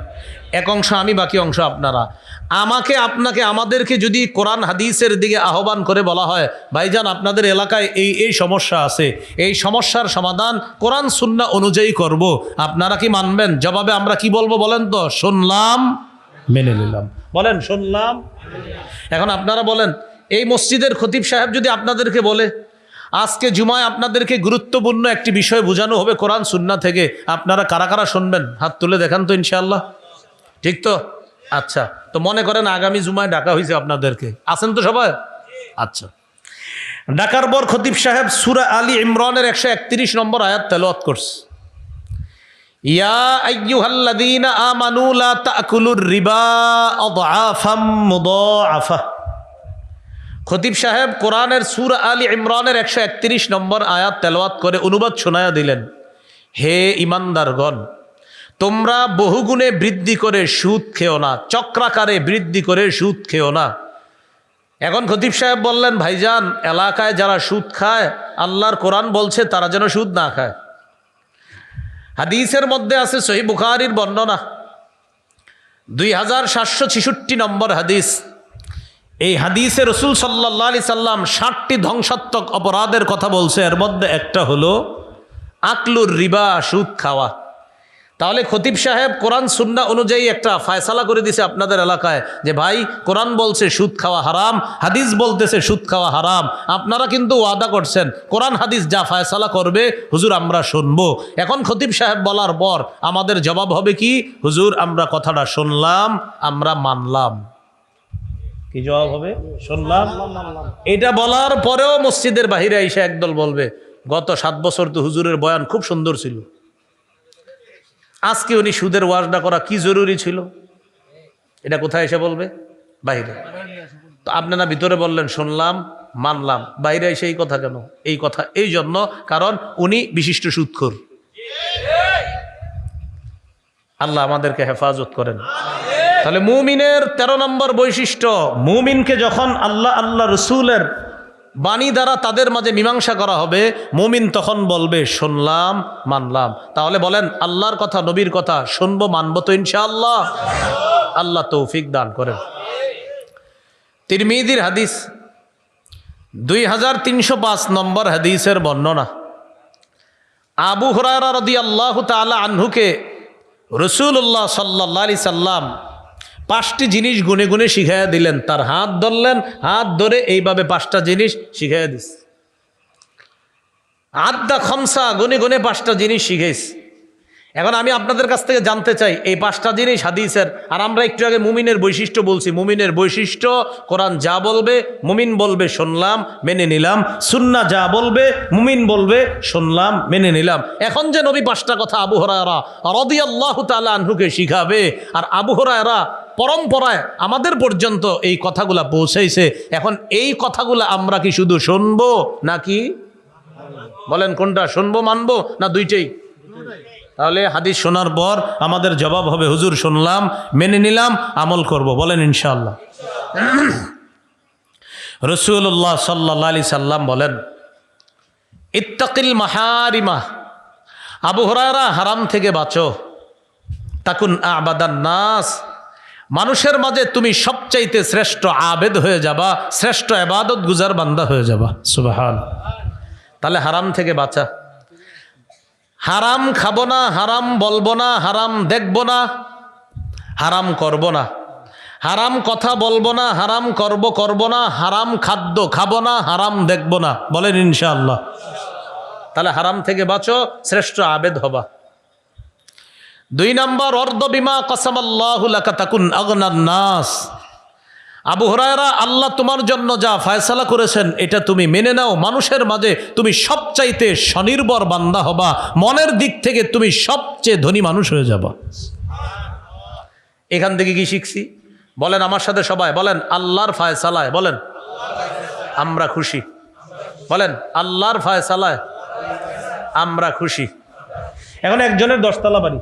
[SPEAKER 1] এক অংশ আমি, বাকি অংশ আপনারা। আমাকে, আপনাকে, আমাদেরকে যদি কোরআন হাদিসের দিকে আহ্বান করে বলা হয়, ভাইজান আপনাদের এলাকায় এই সমস্যা আছে, এই সমস্যার সমাধান কোরআন সুন্নাহ অনুযায়ী করব, আপনারা কি মানবেন? জবাবে আমরা কি বলবো বলেন তো? শুনলাম, মেনে নিলাম। বলেন শুনলাম। এখন আপনারা বলেন, এই মসজিদের খতিব সাহেব যদি আপনাদেরকে বলে, আজকে জুমায় আপনাদেরকে গুরুত্বপূর্ণ একটি বিষয় বোঝানো হবে কোরআন সুন্নাহ থেকে, আপনারা কারা কারা শুনবেন? হাত তুলে দেখান তো ইনশাআল্লাহ। ঠিক তো? আচ্ছা, তো মনে করেন আগামী জুমায় ডাকা হয়েছে আপনাদেরকে, আছেন তো সবাই? আচ্ছা, ডাকার পর খতিব সাহেব সূরা আলী ইমরানের 131 নম্বর আয়াত তেলাওয়াত করছে, ইয়া আইয়ুহাল্লাযীনা আমানু লা তাকুলুর রিবা আযআফাম মুদাআফা। খতিব সাহেব কোরআনের সূরা আলী ইমরানের 131 নম্বর আয়াত তেলাওয়াত করে অনুবাদ শোনায়া দিলেন, হে ঈমানদারগণ, তোমরা বহুগুণে বৃদ্ধি করে সুদ খেও না, চক্রাকারে বৃদ্ধি করে সুদ খেও না। এখন খতিব সাহেব বললেন, ভাইজান এলাকায় যারা সুদ খায়, আল্লাহর কোরআন বলছে তারা যেন সুদ না খায়। হাদিসের মধ্যে আছে, সহিহ বুখারীর বর্ণনা 2766 নম্বর হাদিস। এই হাদিসে রাসূল সাল্লাল্লাহু আলাইহি সাল্লাম 60টি ধ্বংসাত্মক অপরাধের কথা বলছে, এর মধ্যে একটা হলো আকলুর রিবা, সুদ খাওয়া। তাহলে খতিব সাহেব কোরআন সুন্নাহ অনুযায়ী একটা ফায়সালা করে দিছে আপনাদের এলাকায়, যে ভাই কোরআন বলছে সুদ খাওয়া হারাম, হাদিস বলতেছে সুদ খাওয়া হারাম, আপনারা কিন্তু ওয়াদা করছেন কোরআন হাদিস যা ফায়সালা করবে হুজুর আমরা শুনবো। এখন খতিব সাহেব বলার পর আমাদের জবাব হবে কি? হুজুর আমরা কথাটা শুনলাম, আমরা মানলাম। কি জবাব হবে? শুনলাম। এটা বলার পরেও মসজিদের বাহিরে এসে একদল বলবে গত 7 বছর তো হুজুরের বয়ান খুব সুন্দর ছিল, আজকে উনি সুদের ওয়াজটা করা কি জরুরি ছিল। এটা কোথায় এসে বলবে? বাইরে। তো আপনারা ভিতরে বললেন শুনলাম মানলাম, বাইরে এসে এই কথা কেন? এই কথা এই জন্য কারণ উনি বিশিষ্ট সুদখোর। আল্লাহ আমাদেরকে হেফাজত করেন। তাহলে মুমিনের 13 নম্বর বৈশিষ্ট্য, মুমিনকে যখন আল্লাহ রসুলের বাণী দ্বারা তাদের মাঝে মীমাংসা করা হবে, মুমিন তখন বলবে শুনলাম মানলাম। তাহলে বলেন আল্লাহর কথা নবীর কথা শুনবো মানবো তো ইনশাআল্লাহ? আল্লাহ তৌফিক দান করেন। তিরমিজির হাদিস 2305 নম্বর হাদিসের বর্ণনা। আবু হুরায়রা রাদিয়াল্লাহু তাআলা আনহুকে রাসূলুল্লাহ সাল্লাল্লাহু আলাইহি সাল্লাম 5টি জিনিস গুনে গুনে শিখাইয়া দিলেন। তার হাত ধরলেন, হাত ধরে এইভাবে 5টা জিনিস শিখাইয়া দিস। আদ্দা খামসা, গুনে গুনে 5টা জিনিস শিখাইছে। এখন আমি আপনাদের কাছ থেকে জানতে চাই এই 5টা জিনিস হাদিসের, আর আমরা একটু আগে মুমিনের বৈশিষ্ট্য বলছি, মুমিনের বৈশিষ্ট্য কোরআন যা বলবে মুমিন বলবে শুনলাম মেনে নিলাম, সুন্নাহ যা বলবে মুমিন বলবে শুনলাম মেনে নিলাম। এখন যে নবী 5টা কথা আবু হুরায়রা রাদিয়াল্লাহু তাআলা আনহুকে শিখাবে, আর আবু হুরায়রা পরম্পরায় আমাদের পর্যন্ত এই কথাগুলা পৌঁছাইছে, এখন এই কথাগুলা আমরা কি শুধু শুনবো নাকি বলেন কোনটা? শুনবো মানবো না দুইটাই? তাহলে হাদিস শোনার পর আমাদের জবাব হবে হুজুর শুনলাম মেনে নিলাম আমল করব, বলেন ইনশাআল্লাহ। রাসূলুল্লাহ সাল্লাল্লাহু আলাইহি সাল্লাম বলেন ইত্তাকিল মাহারিমা, আবু হুরায়রা হারাম থেকে বাঁচো, তাকুন আবাদান নাস, মানুষের মাঝে তুমি সবচাইতে শ্রেষ্ঠ আবেদ হয়ে যাবা, শ্রেষ্ঠ ইবাদত গুজার বান্দা হয়ে যাবা। সুবহানাল্লাহ। তাহলে হারাম থেকে বাঁচা, হারাম খাবো না, হারাম বলবো না, হারাম দেখবো না, হারাম করব না, হারাম কথা বলবো না, হারাম করব না, হারাম খাদ্য খাবো না, হারাম দেখবো না, বলেন ইনশাআল্লাহ। তাহলে হারাম থেকে বাঁচো, শ্রেষ্ঠ আবেদ হবা। 2 নম্বর অর্দ বিমা কাসামাল্লাহু লাকা তাকুন আগনান নাস, আবু হুরায়রা আল্লাহ তোমার জন্য যা ফয়সালা করেছেন এটা তুমি মেনে নাও, মানুষের মাঝে তুমি সবচাইতে স্বনির্ভর বান্দা হবা, মনের দিক থেকে তুমি সবচেয়ে ধনী মানুষ হয়ে যাবা। এখান থেকে কি শিখছি বলেন আমার সাথে সবাই বলেন আল্লাহর ফয়সালায় বলেন আমরা খুশি, বলেন আল্লাহর ফয়সালায় আমরা খুশি। এখন একজনের 10 তলা বাড়ি,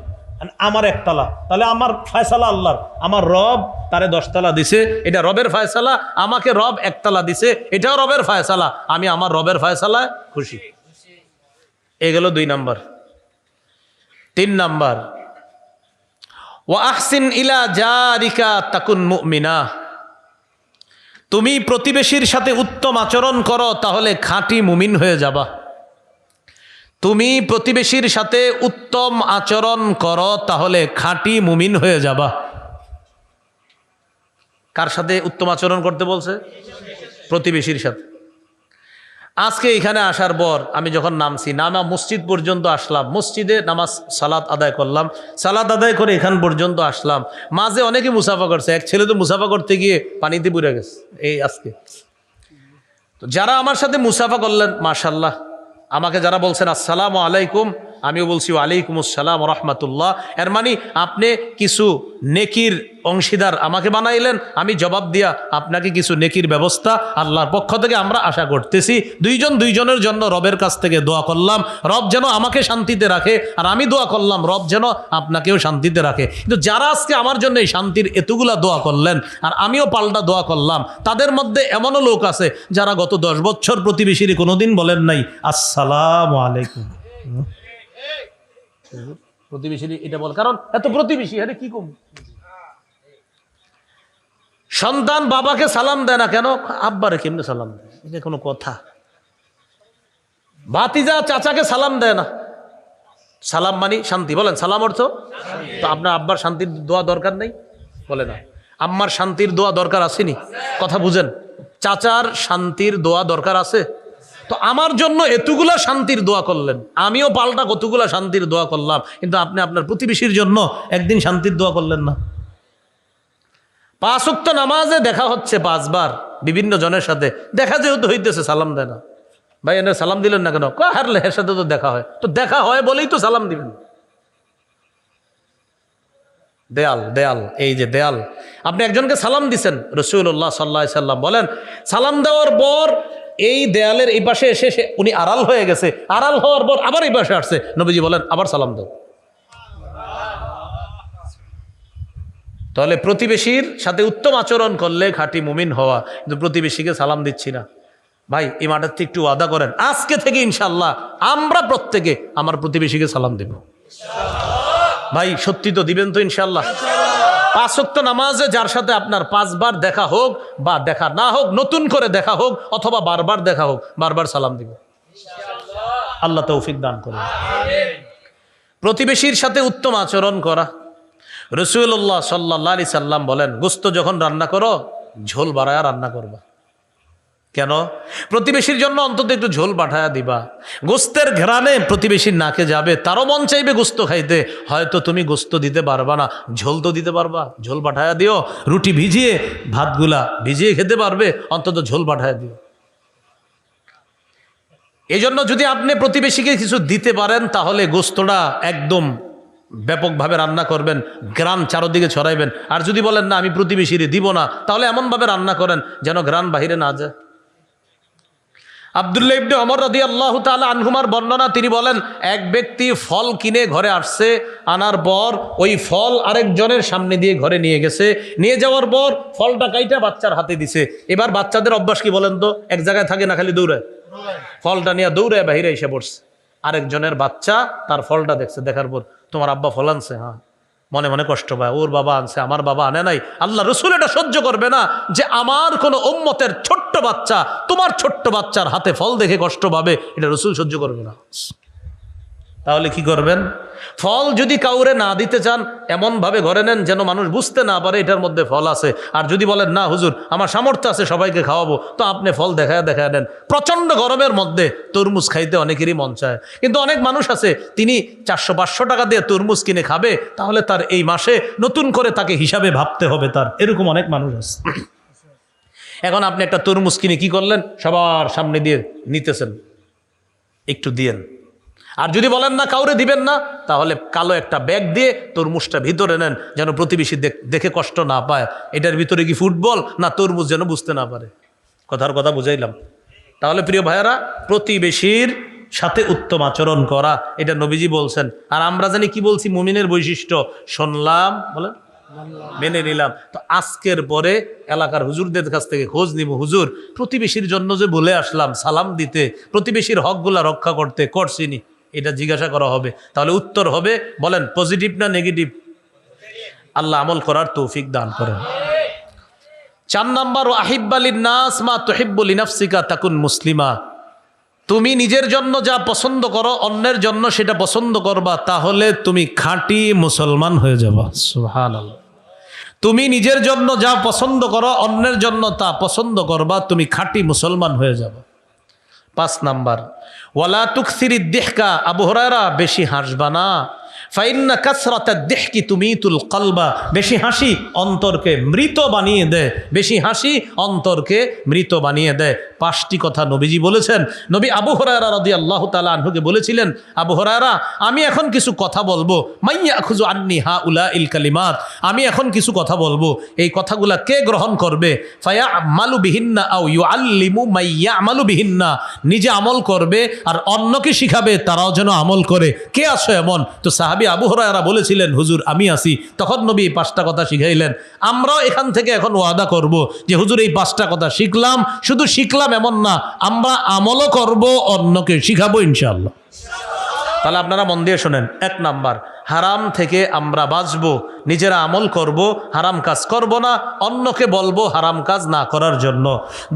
[SPEAKER 1] আমার 1 তলা, তাহলে আমার ফয়সালা আল্লাহর, আমার রব তারে 10 তলা দিছে, এটা রবের ফয়সালা, আমাকে রব 1 তলা দিছে, এটাও রবের ফয়সালা, আমি আমার রবের ফয়সালায় খুশি। এ গেল 2 নম্বর। 3 নম্বর ওয়া আহসিন ইলা জারিকা তাকুন মুমিনা, তুমি প্রতিবেশীর সাথে উত্তম আচরণ করো তাহলে খাঁটি মুমিন হয়ে যাবা। তুমি প্রতিবেশীর সাথে উত্তম আচরণ করো তাহলে খাঁটি মুমিন হয়ে যাবা। কার সাথে উত্তম আচরণ করতে বলছে? প্রতিবেশীর সাথে। আজকে এখানে আসার পর আমি যখন নামছি, নামা মসজিদ পর্যন্ত আসলাম, মসজিদে নামাজ সালাত আদায় করলাম, সালাত আদায় করে এখান পর্যন্ত আসলাম, মাঝে অনেকে মুসাফা করছে, এক ছেলে তো মুসাফা করতে গিয়ে পানিতে পুড়ে গেছে এই আজকে। তো যারা আমার সাথে মুসাফা করলেন মাশাআল্লাহ, আমাকে যারা বলছেন আসসালামু আলাইকুম, আমিও বলছি ওয়ালাইকুম আসসালাম রাহমাতুল্লাহ, এর মানে আপনি কিছু নেকির অংশীদার আমাকে বানাইলেন, আমি জবাব দিয়া আপনাকে কিছু নেকির ব্যবস্থা আল্লাহর পক্ষ থেকে আমরা আশা করতেছি। দুইজনের জন্য রবের কাছ থেকে দোয়া করলাম, রব যেন আমাকে শান্তিতে রাখে, আর আমি দোয়া করলাম রব যেন আপনাকেও শান্তিতে রাখে। কিন্তু যারা আজকে আমার জন্য এই শান্তির এতগুলা দোয়া করলেন আর আমিও পাল্টা দোয়া করলাম, তাদের মধ্যে এমনও লোক আছে যারা গত 10 বছর প্রতিবেশীর কোনোদিন বলেন নাই আসসালামু আলাইকুম। প্রতিবেশী এটা বল, কারণ এত প্রতিবেশী, আরে কি কম। সন্তান বাবাকে সালাম দেয় না কেন? আব্বারে কেমনে সালাম দেয়? এটা কোনো কথা? ভাতিজা চাচাকে সালাম দেয় না, সালাম মানি শান্তি, বলেন সালাম অর্থ। তো আপনার আব্বার শান্তির দোয়া দরকার নেই? বলে না। আম্মার শান্তির দোয়া দরকার আসেনি? কথা বুঝেন। চাচার শান্তির দোয়া দরকার আছে? তো আমার জন্য এতগুলা শান্তির দোয়া করলেন, আমিও পাল্টা কতগুলা শান্তির দোয়া করলাম, কিন্তু আপনি আপনার প্রতিবেশীর জন্য একদিন শান্তির দোয়া করলেন না। 5 ওয়াক্ত নামাজে দেখা হচ্ছে 5 বার বিভিন্ন জনের সাথে, দেখা যেহেতু হইতেছে সালাম দেয় না। ভাই এনে সালাম দিলেন না কেন? হারলে এর সাথে তো দেখা হয়, তো দেখা হয় বলেই তো সালাম দিবেন। দেয়াল, দেয়াল, এই যে দেয়াল, আপনি একজনকে সালাম দিছেন, রাসূলুল্লাহ সাল্লাল্লাহু আলাইহি সাল্লাম বলেন সালাম দেওয়ার পর এই দেয়ালের এই পাশে এসে উনি আড়াল হয়ে গেছে, আড়াল হওয়ার পর আবার এই পাশে আসছে, নবীজি বলেন আবার সালাম দাও। তাহলে প্রতিবেশীর সাথে উত্তম আচরণ করলে খাঁটি মুমিন হওয়া, কিন্তু প্রতিবেশীকে সালাম দিচ্ছি না। ভাই এই মাঠের থেকে একটু ওয়াদা করেন, আজকে থেকে ইনশাআল্লাহ আমরা প্রত্যেকে আমার প্রতিবেশীকে সালাম দেব। ভাই সত্যি তো দিবেন তো ইনশাআল্লাহ? 5 ওয়াক্ত নামাজে যার সাথে আপনার 5 বার দেখা হোক বা দেখা না হোক, নতুন করে দেখা হোক অথবা বারবার দেখা হোক, বারবার সালাম দিব। আল্লাহ তৌফিক দান করুন। প্রতিবেশীর সাথে উত্তম আচরণ করা, রাসূলুল্লাহ সাল্লাল্লাহু আলাইহি সাল্লাম বলেন গোশত যখন রান্না করো ঝোল বাড়ায়া রান্না করবা। কেন? প্রতিবেশীর জন্য অন্তত একটু ঝোল পাঠায়া দিবা। গোস্তের ঘ্রাণে প্রতিবেশীর নাকে যাবে, তারও মন চাইবে গোস্ত খাইতে, হয়তো তুমি গোস্ত দিতে পারবা না, ঝোল তো দিতে পারবা, ঝোল পাঠায়া দিও। রুটি ভিজিয়ে ভাতগুলা ভিজিয়ে খেতে পারবে, অন্তত ঝোল পাঠায়া দিও। এই জন্য যদি আপনি প্রতিবেশীকে কিছু দিতে পারেন তাহলে গোস্তটা একদম ব্যাপকভাবে রান্না করবেন, গ্রান চারদিকে ছড়াইবেন। আর যদি বলেন না আমি প্রতিবেশীরে দিব না, তাহলে এমনভাবে রান্না করেন যেন গ্রান বাহিরে না যায়। আব্দুল্লাহ ইবনে ওমর রাদিয়াল্লাহু তাআলা আনহুমার বর্ণনা, তিনি বলেন এক ব্যক্তি ফল কিনে ঘরে আসছে, আনার পর ওই ফল আরেকজনের সামনে দিয়ে ঘরে নিয়ে গেছে, নিয়ে যাওয়ার পর ফলটা কাইটা বাচ্চার হাতে দিছে। এবার বাচ্চাদের অভ্যাস কি বলেন তো? এক জায়গায় থাকে না, খালি দৌড়ায়, ফলটা নিয়ে দৌড়ায় বাহিরে এসে পড়ছে। আরেকজনের বাচ্চা তার ফলটা দেখছে, দেখার পর তোমার আব্বা ফল আনছে, হ্যাঁ, মনে মনে কষ্ট পায়, ওর বাবা আনছে আমার বাবা আনে নাই। আল্লাহ রসুল এটা সহ্য করবে না যে আমার কোনো উম্মতের ছোট্ট বাচ্চা তোমার ছোট্ট বাচ্চার হাতে ফল দেখে কষ্ট পাবে, এটা রসুল সহ্য করবে না। তাহলে কি করবেন? ফল যদি কাউরে না দিতে চান এমনভাবে ঘরে নেন যেন মানুষ বুঝতে না পারে এটার মধ্যে ফল আছে। আর যদি বলেন না হুজুর আমার সামর্থ্য আছে সবাইকে খাওয়াবো, তো আপনি ফল দেখায় নেন। প্রচণ্ড গরমের মধ্যে তরমুজ খাইতে অনেকেরই মন চায়, কিন্তু অনেক মানুষ আছে তিনি 400-500 টাকা দিয়ে তরমুজ কিনে খাবে, তাহলে তার এই মাসে নতুন করে তাকে হিসাবে ভাবতে হবে তার, এরকম অনেক মানুষ আছে। এখন আপনি একটা তরমুজ কিনে কি করলেন? সবার সামনে দিয়ে নিতেছেন, একটু দিয়েন। আর যদি বলেন না কাউরে দিবেন না, তাহলে কালো একটা ব্যাগ দিয়ে তরমুজটা ভিতরে নেন যেন প্রতিবেশী দেখে কষ্ট না পায়। এটার ভিতরে কি ফুটবল না তরমুজ যেন বুঝতে না পারে। কথার কথা বুঝাইলাম। তাহলে প্রিয় ভাইয়েরা, প্রতিবেশীর সাথে উত্তম আচরণ করা, এটা নবীজি বলছেন। আর আমরা জানি কি বলছি, মুমিনের বৈশিষ্ট্য শুনলাম, বলেন মেনে নিলাম। তো আজকের পরে এলাকার হুজুরদের কাছ থেকে খোঁজ নিব, হুজুর প্রতিবেশীর জন্য যে বলে আসলাম সালাম দিতে, প্রতিবেশীর হকগুলা রক্ষা করতে করছিনি, এটা জিজ্ঞাসা করা হবে। তাহলে উত্তর হবে, বলেন পজিটিভ না নেগেটিভ? আল্লাহ আমল করার তৌফিক দান করেন। 4 নাম্বার, আহিব্বালিন নাস মা তুহিব্বু লিনাফসিকা তাকুন মুসলিমা। তুমি নিজের জন্য যা পছন্দ করো অন্যের জন্য সেটা পছন্দ করবা, তাহলে তুমি খাঁটি মুসলমান হয়ে যাবা। সুবহানাল্লাহ। তুমি নিজের জন্য যা পছন্দ করো অন্যের জন্য তা পছন্দ করবা, তুমি খাঁটি মুসলমান হয়ে যাবা। 5 নাম্বার, ওয়ালা তুকসিরিদ দিহকা। আবু হুরায়রা, বেশি হাসবা না। ফাইন্না কাসরাতাদ দিহকি তুমিতুল কলবা। বেশি হাসি অন্তরকে মৃত বানিয়ে দেয়, বেশি হাসি অন্তরকে মৃত বানিয়ে দেয়। 5টি কথা নবীজি বলেছেন। নবী আবু হুরায়রা রাদিয়াল্লাহু তাআলা আনহুকে বলেছিলেন, আবু হুরায়রা আমি এখন কিছু কথা বলবো, মাইয়াখুযু আন্নি হাউলাইল কালিমাত। আমি এখন কিছু কথা বলবো, এই কথাগুলা কে গ্রহণ করবে? ফায়ামালু বিহিন্না আও ইউআল্লিমু মাইয়ামালু বিহিন্না। নিজে আমল করবে আর অন্যকে শিখাবে, তারাও যেন আমল করে। কে আছো এমন? তো সাহাবী আবু হুরায়রা বলেছিলেন, হুজুর আমি আছি। তখন নবী 5টা কথা শিখাইলেন। আমরাও এখান থেকে এখন ওয়াদা করব যে হুজুর এই 5টা কথা শিখলাম, শুধু শিখলাম এমন না, আমরা আমলও করব, অন্যকে শিখাবো ইনশাআল্লাহ। তাহলে আপনারা মন দিয়ে শোনেন। 1 নাম্বার, হারাম থেকে আমরা বাঁচবো, নিজেরা আমল করব, হারাম কাজ করব না, অন্যকে বলবো হারাম কাজ না করার জন্য।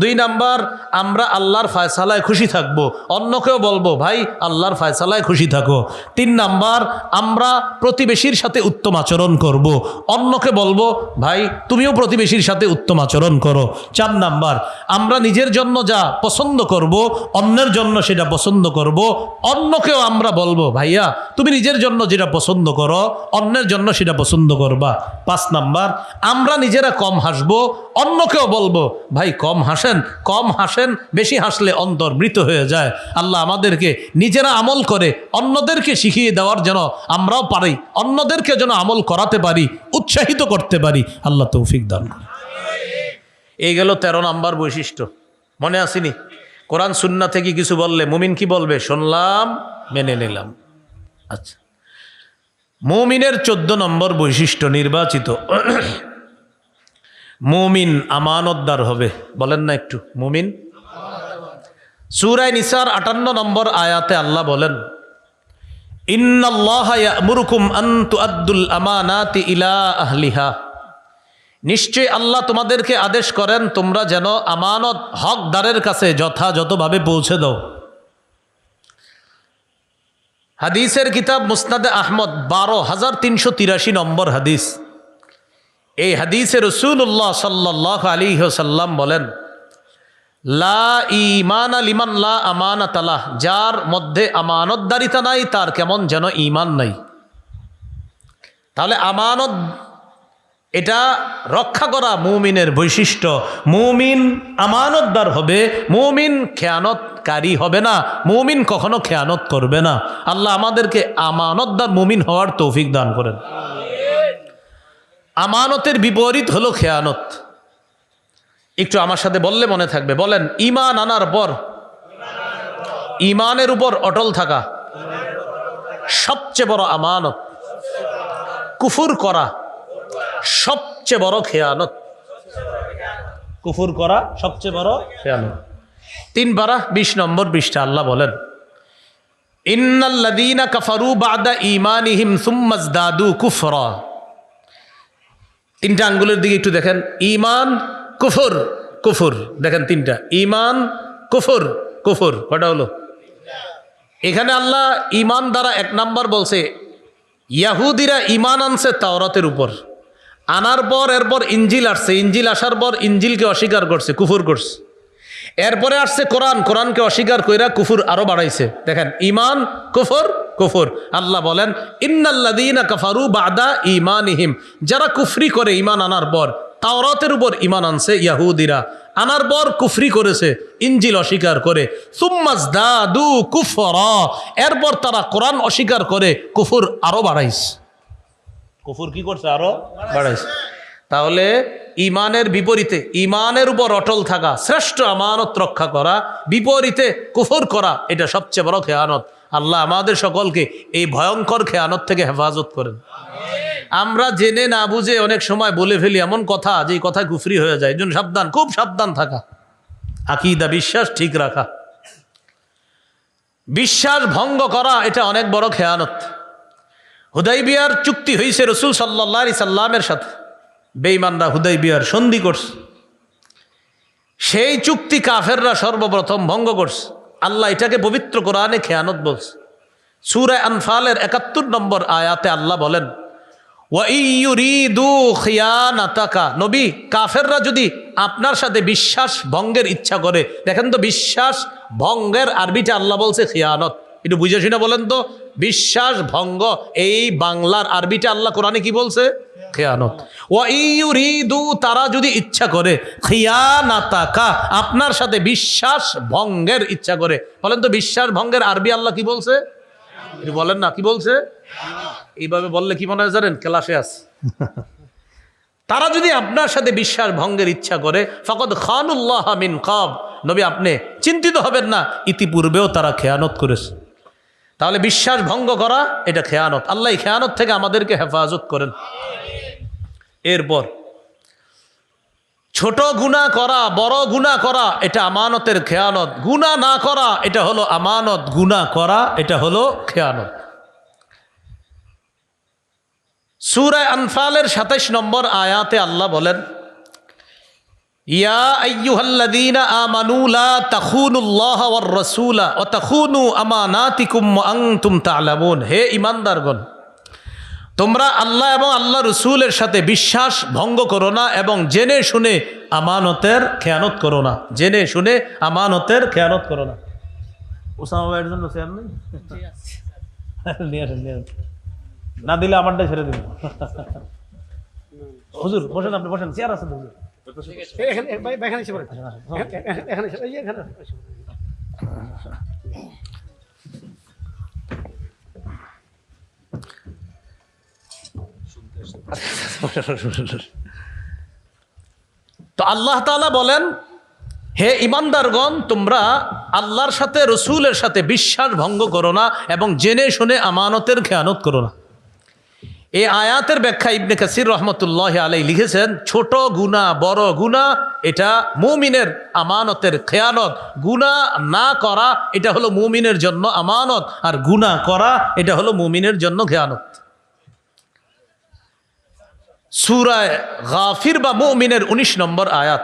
[SPEAKER 1] 2 নাম্বার, আমরা আল্লাহর ফয়সালায় খুশি থাকবো, অন্যকেও বলবো ভাই আল্লাহর ফয়সালায় খুশি থাকো। 3 নাম্বার, আমরা প্রতিবেশীর সাথে উত্তম আচরণ করব, অন্যকে বলবো ভাই তুমিও প্রতিবেশীর সাথে উত্তম আচরণ করো। 4 নাম্বার, আমরা নিজের জন্য যা পছন্দ করব অন্যের জন্য সেটা পছন্দ করব, অন্যকেও আমরা বলবো ভাইয়া তুমি নিজের জন্য যেটা পছন্দ পছন্দ করো, অন্যের জন্য সেটা পছন্দ করবা। 5 নাম্বার, আমরা নিজেরা কম হাসবো, অন্যকেও বলবো ভাই কম হাসেন, বেশি হাসলে অন্তর মৃত হয়ে যায়। আল্লাহ আমাদেরকে নিজেরা আমল করে অন্যদেরকে শিখিয়ে দেওয়ার যেন আমরাও পারি, অন্যদেরকে যেন আমল করাতে পারি, উৎসাহিত করতে পারি। আল্লাহ তৌফিক দান করে। এই গেল 13 নাম্বার বৈশিষ্ট্য। মনে আসেনি? কোরআন সুন্নাহ থেকে কিছু বললে মুমিন কি বলবে? শুনলাম, মেনে নিলাম। আচ্ছা, মুমিনের 14 নম্বর বৈশিষ্ট্য নির্বাচিত, মুমিন আমানতদার হবে। বলেন না একটু, মুমিন। সূরা নিসার 58 নম্বর আয়াতে আল্লাহ বলেন, ইন্নাল্লাহা ইয়া'মুরুকুম আন তুআদ্দুল আমানাতি ইলা আহলিহা, নিশ্চয় আল্লাহ তোমাদেরকে আদেশ করেন তোমরা যেন আমানত হকদারের কাছে যথাযথভাবে পৌঁছে দাও। হাদিসের কিতাব মুসনাদে আহমদ 12,383 নম্বর হাদিস। এই হাদিসে রাসূলুল্লাহ সাল্লাল্লাহু আলাইহি ওয়াসাল্লাম বলেন, লা ঈমানা লিমান লা আমানাতা লাহ, যার মধ্যে আমানতদারিতা নাই তার কেমন যেন ঈমান নাই। তাহলে আমানত এটা রক্ষা করা মুমিনের বৈশিষ্ট্য। মুমিন আমানতদার হবে, মুমিন খেয়ানতকারী হবে না, মুমিন কখনো খেয়ানত করবে না। আল্লাহ আমাদেরকে আমানতদার মুমিন হওয়ার তৌফিক দান করেন। আমানতের বিপরীত হলো খেয়ানত। একটু আমার সাথে বললে মনে থাকবে, বলেন, ঈমান আনার পর ঈমানের উপর অটল থাকা সবচেয়ে বড় আমানত। কুফর করা সবচেয়ে বড় খেয়ানত। কুফর করা সবচেয়ে বড় খেয়ানত। 3 পারা 20 নম্বর পৃষ্ঠা আল্লাহ বলেন, ইন্নাল্লাযীনা কাফারু বা'দা ঈমানিহিম সুম্মা ইজদাদু কুফরা। 3টা আঙ্গুলের দিকে একটু দেখেন, ঈমান, কুফর, কুফর। দেখেন 3টা, ঈমান, কুফর, কুফর। কয়টা হলো? এখানে আল্লাহ ঈমান দ্বারা 1 নাম্বার বলছে, ইয়াহুদিরা ঈমান আনছে তাওরাতের উপর, আনার পর এরপর ইঞ্জিল আসছে, ইঞ্জিল আসার পর ইঞ্জিলকে অস্বীকার করছে, কুফর করছে। এরপরে আসছে কোরআন, কোরআনকে অস্বীকার কইরা কুফর আরো বাড়াইছে। দেখেন, ঈমান, কুফর, কুফর। আল্লাহ বলেন, ইন্নাল্লাযীনা কাফারু বা'দা ঈমানিহিম, যারা কুফরি করে ঈমান আনার পর, তাওরাতের উপর ঈমান আনছে ইয়াহুদিরা, আনার পর কুফরি করেছে, ইঞ্জিল অস্বীকার করে, সুম্মা ইজদাদু কুফরা, এরপর তারা কোরআন অস্বীকার করে কুফর আরো বাড়াইছে। কুফর কি করছে? আরো বাড়াইছে। তাহলে ঈমানের বিপরীতে ঈমানের উপর অটল থাকা, শ্রেষ্ঠ আমানত রক্ষা করা, বিপরীতে কুফর করা, এটা সবচেয়ে বড় খেয়ানত। আল্লাহ আমাদের সকলকে এই ভয়ঙ্কর খেয়ানত থেকে হেফাজত করেন। আমরা জেনে না বুঝে অনেক সময় বলে ফেলি এমন কথা যে কথায় কুফরি হয়ে যায়। এই জন্য সাবধান, খুব সাবধান থাকা। আকীদা, বিশ্বাস ঠিক রাখা। বিশ্বাস ভঙ্গ করা এটা অনেক বড় খেয়ানত। হুদাইবিয়ার চুক্তি হয়েছে রাসূল সাল্লাল্লাহু আলাইহি সাল্লামের সাথে, বেঈমানরা হুদাইবিয়ার সন্ধি করছে। সেই চুক্তি কাফেররা সর্বপ্রথম ভঙ্গ করছে। আল্লাহ এটাকে পবিত্র কোরআনে খেয়ানত বলছে। সূরা আনফালের 71 নম্বর আয়াতে আল্লাহ বলেন, ওয়া ইয়ুরিদু খিয়ানাতাকা, নবী, কাফেররা যদি আপনার সাথে বিশ্বাস ভঙ্গের ইচ্ছা করে, দেখেন তো বিশ্বাস ভঙ্গের আরবিটা আল্লাহ বলছে খিয়ানত। একটু বুঝে শুনে বলেন তো, বিশ্বাস ভঙ্গ এই বাংলার আরবিটা আল্লাহ কোরআনে কি বলছে? খেয়ানত। ওয়া ইয়ুরিদু, তারা যদি ইচ্ছা করে, খিয়ানাতাকা, আপনার সাথে বিশ্বাস ভঙ্গের ইচ্ছা করে। বলেন তো বিশ্বাস ভঙ্গের আরবি আল্লাহ কি বলছে? একটু বলেন না, কি বলছে? এইভাবে বললে কি মনে হয় জানেন? ক্লাসে আছে। তারা যদি আপনার সাথে বিশ্বাস ভঙ্গের ইচ্ছা করে, ফাকাদ খানুল্লাহ মিন কাব, নবী আপনি চিন্তিত হবেন না, ইতিপূর্বেও তারা খেয়ানত করেছে। তাহলে বিশ্বাস ভঙ্গ করা এটা খেয়ানত। আল্লাহ এই খেয়ানত থেকে আমাদেরকে হেফাজত করেন। এরপর ছোট গুনাহ করা, বড় গুনাহ করা এটা আমানতের খেয়ানত। গুনাহ না করা এটা হলো আমানত, গুনাহ করা এটা হলো খেয়ানত। সূরা আনফালের 27 নম্বর আয়াতে আল্লাহ বলেন, ইয়া আইয়ুহাল্লাযীনা আমানু লা তাখুনুল্লাহা ওয়ার রাসূলা ওয়া তাখুনু আমানাতিকুম ওয়া আনতুম তা'লামুন। হে ঈমানদারগণ, তোমরা আল্লাহ এবং আল্লাহ রসুলের সাথে বিশ্বাস ভঙ্গ করো না এবং জেনে শুনে আমানতের খেয়ানত করো না। জেনে শুনে আমানতের খেয়ানত করো না। ওসামা ভাইয়ের জন্য চেয়ার নেই? না দিলে আমারটাই ছেড়ে দিব। হুজুর বসেন, আপনি বসেন, চেয়ার আছে হুজুর। তো আল্লাহ তাআলা বলেন, হে ইমানদারগণ, তোমরা আল্লাহর সাথে রসুলের সাথে বিশ্বাস ভঙ্গ করো না এবং জেনে শুনে আমানতের খেয়ানত করো না। এই আয়াতের ব্যাখ্যা ইবনে কাসির রহমতুল্লাহ আলাইহি লিখেছেন, ছোট গুনাহ বড় গুনাহ এটা মুমিনের আমানতের খেয়ানত। গুনাহ না করা এটা হলো মুমিনের জন্য আমানত, আর গুনাহ করা এটা হলো মুমিনের জন্য খেয়ানত। সূরা গাফির বা মুমিনের 19 নম্বর আয়াত।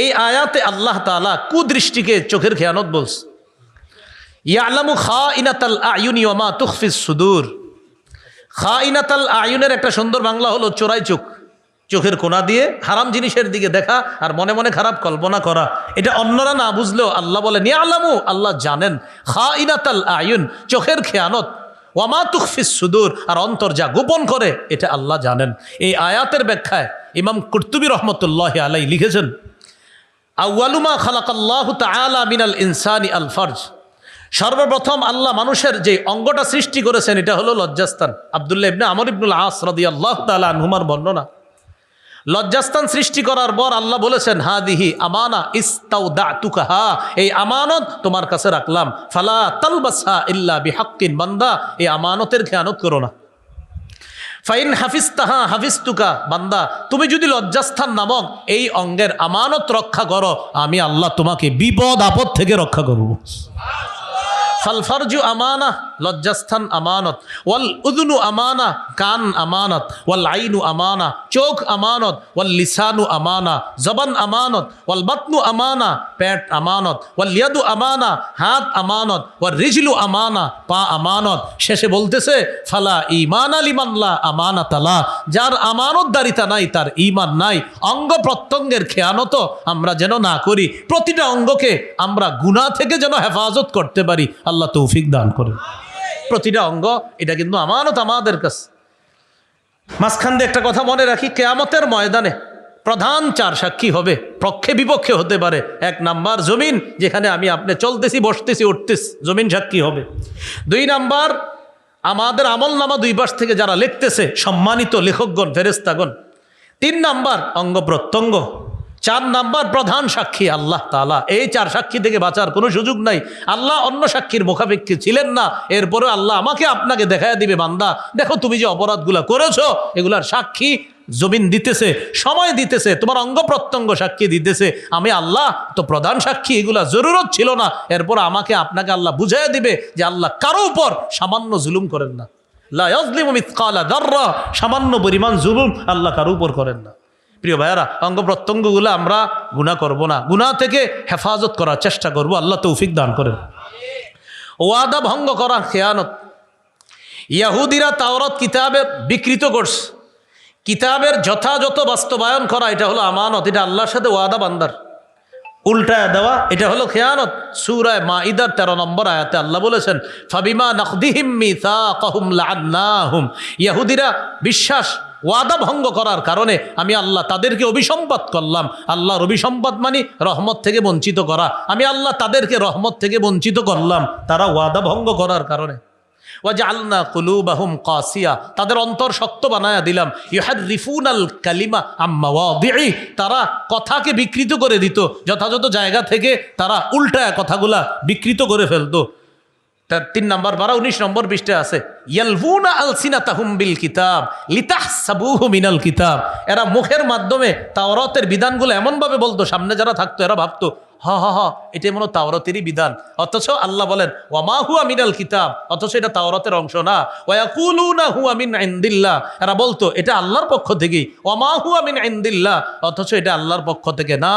[SPEAKER 1] এই আয়াতে আল্লাহ তাআলা কুদৃষ্টিকে চোখের খেয়ানত বলছে। ইয়ালামু খাইনাতাল আয়ুনি ওয়া মা তুখফিস সুদূর। খাইনাতাল আয়ুনের একটা সুন্দর বাংলা হলো চোরাই চোখ, চোখের কোনা দিয়ে হারাম জিনিসের দিকে দেখা আর মনে মনে খারাপ কল্পনা করা। এটা অন্যরা না বুঝলেও আল্লাহ বলেন ইয়ালামু, আল্লাহ জানেন, খাইনাতাল আয়ুন চোখের খেয়ানত, ওয়া মা তুখফিস সুদূর আর অন্তর যা গোপন করে এটা আল্লাহ জানেন। এই আয়াতের ব্যাখ্যায় ইমাম কুরতুবী রহমতুল্লাহ আলাইহি লিখেছেন, আউয়ালু মা খালাকাল্লাহু তাআলা মিনাল ইনসানি আল ফারজ। সর্বপ্রথম আল্লাহ মানুষের যে অঙ্গটা সৃষ্টি করেছেন এটা হলো লজ্জাস্থান। আব্দুল্লাহ ইবনে আমর ইবনুল আস রাদিয়াল্লাহু তাআলা আনহুমার বর্ণনা। লজ্জাস্থান সৃষ্টি করার পর আল্লাহ বলেছেন, হাদিহি আমানা ইস্তাউদাতুকাহা, এই আমানত তোমার কাছে রাখলাম, ফালা তালবাসহা ইল্লা বিহাক্কিন, বান্দা এই আমানতের খেয়ানত করো না। ফাইন হাফিজতাহা হাফিজতুকা, বান্দা তুমি যদি লজ্জাস্থান নামক এই অঙ্গের আমানত রক্ষা করো, আমি আল্লাহ তোমাকে বিপদ আপদ থেকে রক্ষা করব। ফাল ফারজু আমানা, লজ্জাস্থান আমানত, ওয়াল উযুনু আমানা, কান আমানত, ওয়াল আইনু আমানা, চোখ আমানত, ওয়াল লিসানু আমানা, জবান আমানত, ওয়াল বাতনু আমানা, পেট আমানত, ওয়াল ইয়াদু আমানা, হাত আমানত, ওয়াল রিজলু আমানা, পা আমানত। শেষে বলতেছে, ফালা ঈমানা লিমান লা আমানাতা লা, যার আমানতদারিতা নাই তার ঈমান নাই। অঙ্গ প্রত্যঙ্গের খেয়ানত আমরা যেন না করি, প্রতিটা অঙ্গকে আমরা গুনাহ থেকে যেন হেফাজত করতে পারি, আল্লাহ তৌফিক দান করেন। প্রতিটা অঙ্গ এটা কিন্তু আমানত আমাদের কাছে। মাঝখান দিয়ে একটা কথা মনে রাখি, কিয়ামতের ময়দানে প্রধান 4 সাক্ষী হবে, পক্ষে বিপক্ষে হতে পারে। 1 নাম্বার জমিন, যেখানে আমি আপনি চলতেছি বসতেছি উঠতেছি, জমিন সাক্ষী হবে। 2 নাম্বার আমাদের আমলনামা 2 পাশ থেকে যারা লিখতেছে, সম্মানিত লেখকগণ, ফেরেশতাগণ। 3 নাম্বার অঙ্গ প্রত্যঙ্গ। 4 নাম্বার প্রধান সাক্ষী আল্লাহ তাআলা। এই 4 সাক্ষী থেকে বাঁচার কোনো সুযোগ নাই। আল্লাহ অন্য সাক্ষীর মুখাপেক্ষী ছিলেন না, এরপরে আল্লাহ আমাকে আপনাকে দেখায় দিবে, বান্দা দেখো তুমি যে অপরাধগুলা করেছো এগুলার সাক্ষী জমিন দিতেছে, সময় দিতেছে, তোমার অঙ্গ প্রত্যঙ্গ সাক্ষী দিতেছে, আমি আল্লাহ তো প্রধান সাক্ষী, এগুলা জরুরত ছিল না। এরপর আমাকে আপনাকে আল্লাহ বুঝাইয়া দিবে যে আল্লাহ কারো উপর সামান্য জুলুম করেন না। লা ইয়াজলিমু মিসকালা যাররা, সামান্য পরিমাণ জুলুম আল্লাহ কারো উপর করেন না। প্রিয় ভাইয়ারা, অঙ্গ প্রত্যঙ্গগুলো আমরা গুনাহ করব না, গুনাহ থেকে হেফাজত করার চেষ্টা করব, আল্লাহ তৌফিক দান করেন। ওয়াদা ভঙ্গ করা খেয়ানত। ইয়াহুদিরা তাওরাত কিতাবে বিকৃত করছে, কিতাবের যথাযথ বাস্তবায়ন করা এটা হলো আমানত, এটা আল্লাহর সাথে ওয়াদা বান্দার। উল্টায় দেওয়া এটা হলো খেয়ানত। সূরা মাইদার 13 নম্বর আয়াতে আল্লাহ বলেছেন, ফাবিমা নাকদিহিম মিসাকাহুম লাআন্নাহুম, ইহুদিরা বিশ্বাস ওয়াদা ভঙ্গ করার কারণে আমি আল্লাহ তাদেরকে অভিসম্পাদ করলাম। আল্লাহর অভিসম্পাদ মানে রহমত থেকে বঞ্চিত করা। আমি আল্লাহ তাদেরকে রহমত থেকে বঞ্চিত করলাম তারা ওয়াদা ভঙ্গ করার কারণে। ওয়াজআলনা কুলুবাহুম কাসিয়া, তাদের অন্তর শক্ত বানায়া দিলাম। ইউহাররিফুনাল কালিমা আম মাওয়াদিই, তারা কথাকে বিকৃত করে দিত, যথাযথ জায়গা থেকে তারা উল্টায়া কথাগুলা বিকৃত করে ফেলতো। 3 নম্বর পারা 19 নম্বর পৃষ্ঠাে আছে, ইয়ালফুনা আলসিনাতাহুম বিল কিতাব লিতাহসাবুহু মিনাল কিতাব, এরা মুখের মাধ্যমে তাওরাতের বিধানগুলো এমনভাবে বলতো, সামনে যারা থাকতো এরা ভাবতো এটা মনে তাওরাতেরই বিধান, অথচ আল্লাহ বলেন ওয়ামা হুয়া মিনাল কিতাব, অথচ এটা তাওরাতের অংশ না। ওয়ায়াকুলুনা হুয়া মিন ইনদিল্লাহ, এরা বলতো এটা আল্লাহর পক্ষ থেকেই, ওয়ামা হুয়া মিন ইনদিল্লাহ, অথচ এটা আল্লাহর পক্ষ থেকে না।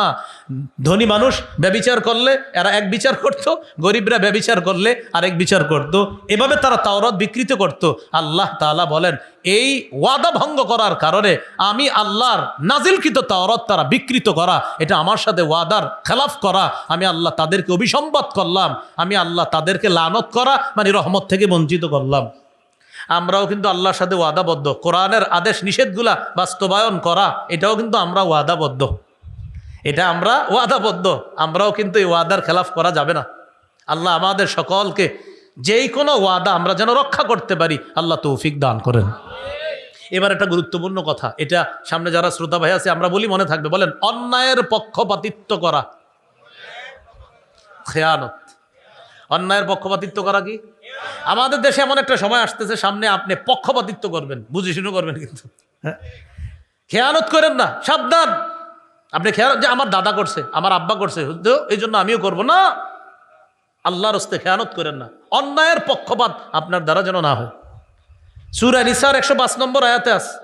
[SPEAKER 1] ধনী মানুষ ব্যভিচার করলে এরা এক বিচার করত, গরিবরা ব্যভিচার করলে আরেক বিচার করত, এভাবে তারা তাওরাত বিকৃত করত। আল্লাহ তাআলা বলেন এই ওয়াদা ভঙ্গ করার কারণে আমি আল্লাহর নাজিলকৃত তাওরাত তারা বিকৃত করা, এটা আমার সাথে ওয়াদার খেলাফ করা, আমি আল্লাহ তাদেরকে অভিসম্পাদ করলাম, আমি আল্লাহ তাদেরকে লানত করা মানে রহমত থেকে বঞ্চিত করলাম। আমরাও কিন্তু আল্লাহর সাথে ওয়াদাবদ্ধ। কোরআনের আদেশ নিষেধগুলা বাস্তবায়ন করা, এটাও কিন্তু আমরা ওয়াদাবদ্ধ। এটা আমরা ওয়াদাবদ্ধ। আমরাও কিন্তু এই ওয়াদার খেলাফ করা যাবে না। আল্লাহ আমাদের সকলকে যেই কোনো ওয়াদা আমরা যেন রক্ষা করতে পারি, আল্লাহ তৌফিক দান করেন। এবার একটা গুরুত্বপূর্ণ কথা, এটা সামনে যারা শ্রোতা ভাই আছে আমরা বলি, মনে থাকবে। বলেন, অন্যায়ের পক্ষপাতিত্ব করা খেয়ানত। অন্যায়ের পক্ষপাতিত্ব করা কি? আমাদের দেশে এমন একটা সময় আসতেছে সামনে, আপনি পক্ষপাতিত্ব করবেন, বুঝে শুনে করবেন, কিন্তু খেয়ানত করেন না, সাবধান। আপনি খেয়ানত যে আমার দাদা করছে, আমার আব্বা করছে, এই জন্য আমিও করব না। আল্লাহর হস্তে খেয়ানত করেন না। অন্যায়ের পক্ষপাত আপনার দ্বারা যেন না হয়। সূরা নিসার 105 নম্বর আয়াতে আছে,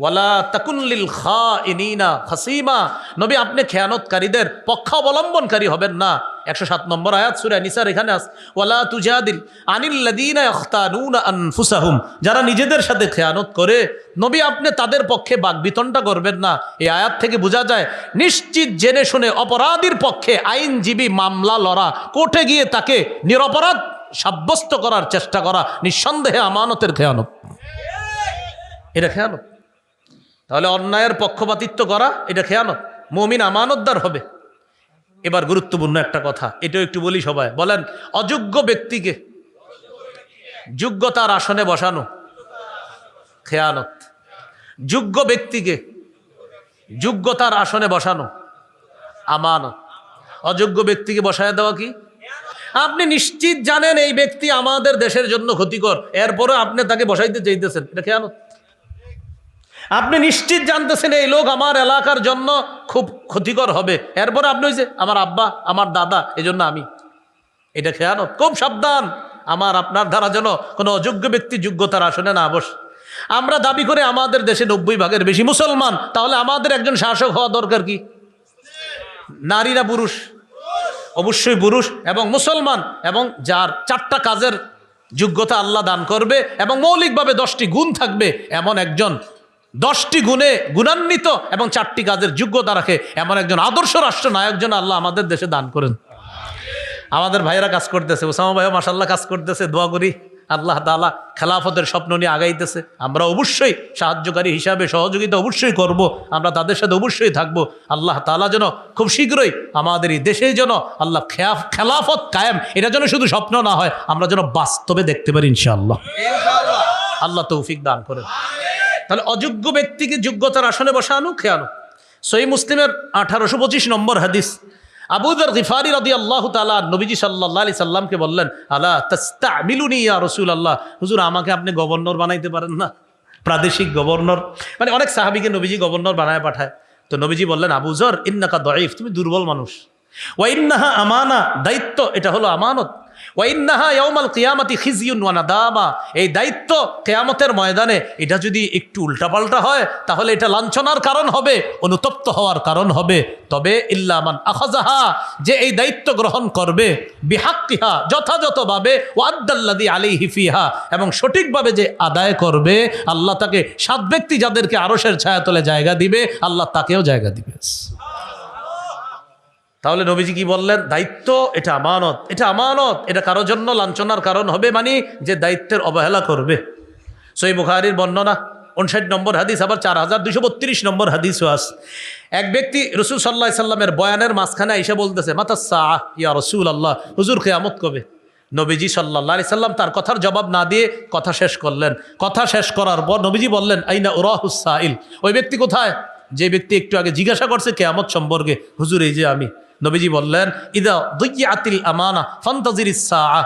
[SPEAKER 1] ওয়ালা তাকুন লিল খাইনিনা খাসিমা। নবী, আপনি খেয়ানতকারীদের পক্ষাবলম্বনকারী হবেন না। 107 নম্বর আয়াত সূরা নিসার, এখানে আছে, ওয়ালা তুজাদিল আনিল্লাযীনা ইখতানুনা আনফুসাহুম। যারা নিজেদের সাথে খেয়ানত করে, নবী আপনি তাদের পক্ষে বাকবিতণ্ডা করবেন না। এই আয়াত থেকে বোঝা যায়, নিশ্চিত জেনে শুনে অপরাধীর পক্ষে আইনজীবী মামলা লড়া, কোর্টে গিয়ে তাকে নিরপরাধ সাব্যস্ত করার চেষ্টা করা নিঃসন্দেহে আমানতের খেয়ানত। এটা খেয়ানত। তাহলে অন্যায়ের পক্ষপাতিত্ব করা এটা খেয়ানত। মুমিন আমানতদার হবে। এবার গুরুত্বপূর্ণ একটা কথা, এটাও একটু বলি সবাই। বলেন, অযোগ্য ব্যক্তিকে যোগ্যতার আসনে বসানো খেয়ানত। যোগ্য ব্যক্তিকে যোগ্যতার আসনে বসানো আমানত। অযোগ্য ব্যক্তিকে বসায় দেওয়া কি? আপনি নিশ্চিত জানেন এই ব্যক্তি আমাদের দেশের জন্য ক্ষতিকর, এরপরে আপনি তাকে বসাইতে চাইতেছেন, এটা খেয়ানত। আপনি নিশ্চিত জানতেছেন এই লোক আমার এলাকার জন্য খুব ক্ষতিকর হবে, এরপরে আপনি হয়েছে আমার আব্বা, আমার দাদা, এই জন্য আমি, এটা খেয়ানত। খুব সাবধান, আমার আপনার দ্বারা যেন কোনো অযোগ্য ব্যক্তি যোগ্যতার আসনে না বসে। আমরা দাবি করে আমাদের দেশে 90 ভাগের বেশি মুসলমান, তাহলে আমাদের একজন শাসক হওয়া দরকার কি? নারী না পুরুষ? অবশ্যই পুরুষ এবং মুসলমান, এবং যার 4টা কাজের যোগ্যতা আল্লাহ দান করবে এবং মৌলিকভাবে 10টি গুণ থাকবে, এমন একজন 10টি গুণে গুণান্বিত এবং 4টি কাজের যোগ্যতা রাখে, এমন একজন আদর্শ রাষ্ট্রনায়ক যেন আল্লাহ আমাদের দেশে দান করেন। আমাদের ভাইরা কাজ করতেছে, ওসামা ভাইও মাশাআল্লাহ কাজ করতেছে, দোয়া করি আল্লাহ তাআলা খেলাফতের স্বপ্ন নিয়ে আগাইতেছে। আমরা অবশ্যই সাহায্যকারী হিসাবে সহযোগিতা অবশ্যই করব, আমরা তাদের সাথে অবশ্যই থাকব। আল্লাহ তাআলা যেন খুব শীঘ্রই আমাদের এই দেশে যেন আল্লাহ খেলাফত কায়েম, এটা যেন শুধু স্বপ্ন না হয়, আমরা যেন বাস্তবে দেখতে পারি ইনশাআল্লাহ। আল্লাহ তৌফিক দান করেন। তাহলে অযোগ্য ব্যক্তিকে যোগ্যতার আসনে বসানো খেয়ানো। সহিহ মুসলিমের 1825 নম্বর হাদিস, আবু যর গিফারি রাদিয়াল্লাহু তাআলা নবীজি সাল্লাল্লাহু আলাইহি সাল্লামকে বললেন, আলা তাস্তামিলুনি ইয়া রাসূলুল্লাহ, হুজুর আমাকে আপনি গভর্নর বানাইতে পারেন না? প্রাদেশিক গভর্নর, মানে অনেক সাহাবীকে নবীজি গভর্নর বানায় পাঠায়। তো নবীজি বললেন, আবু যর ইন্নাকা দাঈফ, তুমি দুর্বল মানুষ। ওয়া ইন্নাহা আমানা, দায়িত্ব এটা হলো আমানত। ওয়া ইন্নাহা ইয়াউমাল কিয়ামাতি খিজিয়ুন ওয়া নাদামা, এই দায়িত্ব কিয়ামতের ময়দানে এটা যদি একটু উল্টাপাল্টা হয় তাহলে এটা লাঞ্ছনার কারণ হবে, অনুতপ্ত হওয়ার কারণ হবে। তবে ইল্লা মান আখাযাহা, যে এই দায়িত্ব গ্রহণ করবে, বিহাক্কিহা, যথাযথভাবে, ওয়া আদ্দাল্লাযী আলাইহি ফিহা, এবং সঠিকভাবে যে আদায় করবে, আল্লাহ তাকে 7 ব্যক্তি যাদেরকে আরশের ছায়াতলে জায়গা দিবে, আল্লাহ তাকেও জায়গা দিবে। তাহলে নবীজি কি বললেন? দায়িত্ব এটা আমানত, এটা আমানত, এটা কারোর জন্য লাঞ্ছনার কারণ হবে, মানে যে দায়িত্বের অবহেলা করবে। সহিহ বুখারীর বর্ণনা 59 নম্বর হাদিস, আবার 4232 নম্বর হাদিসও আছে। এক ব্যক্তি রাসূল সাল্লাল্লাহু আলাইহি সাল্লামের বয়ানের মাঝখানে এসে বলতেছে, মাতাস সাআহ ইয়া রাসূলুল্লাহ, হুজুর কিয়ামত কবে? নবীজি সাল্লাল্লাহু আলাইহি সাল্লাম তার কথার জবাব না দিয়ে কথা শেষ করলেন। কথা শেষ করার পর নবীজি বললেন, আইনা উরাহুস সাইল, ওই ব্যক্তি কোথায় যে ব্যক্তি একটু আগে জিজ্ঞাসা করছে কিয়ামত সম্পর্কে? হুজুর এই যে আমি। নবীজি বললেন, ইদা দুইয়াতিল আমানা ফান্তাজিরিস সাআহ,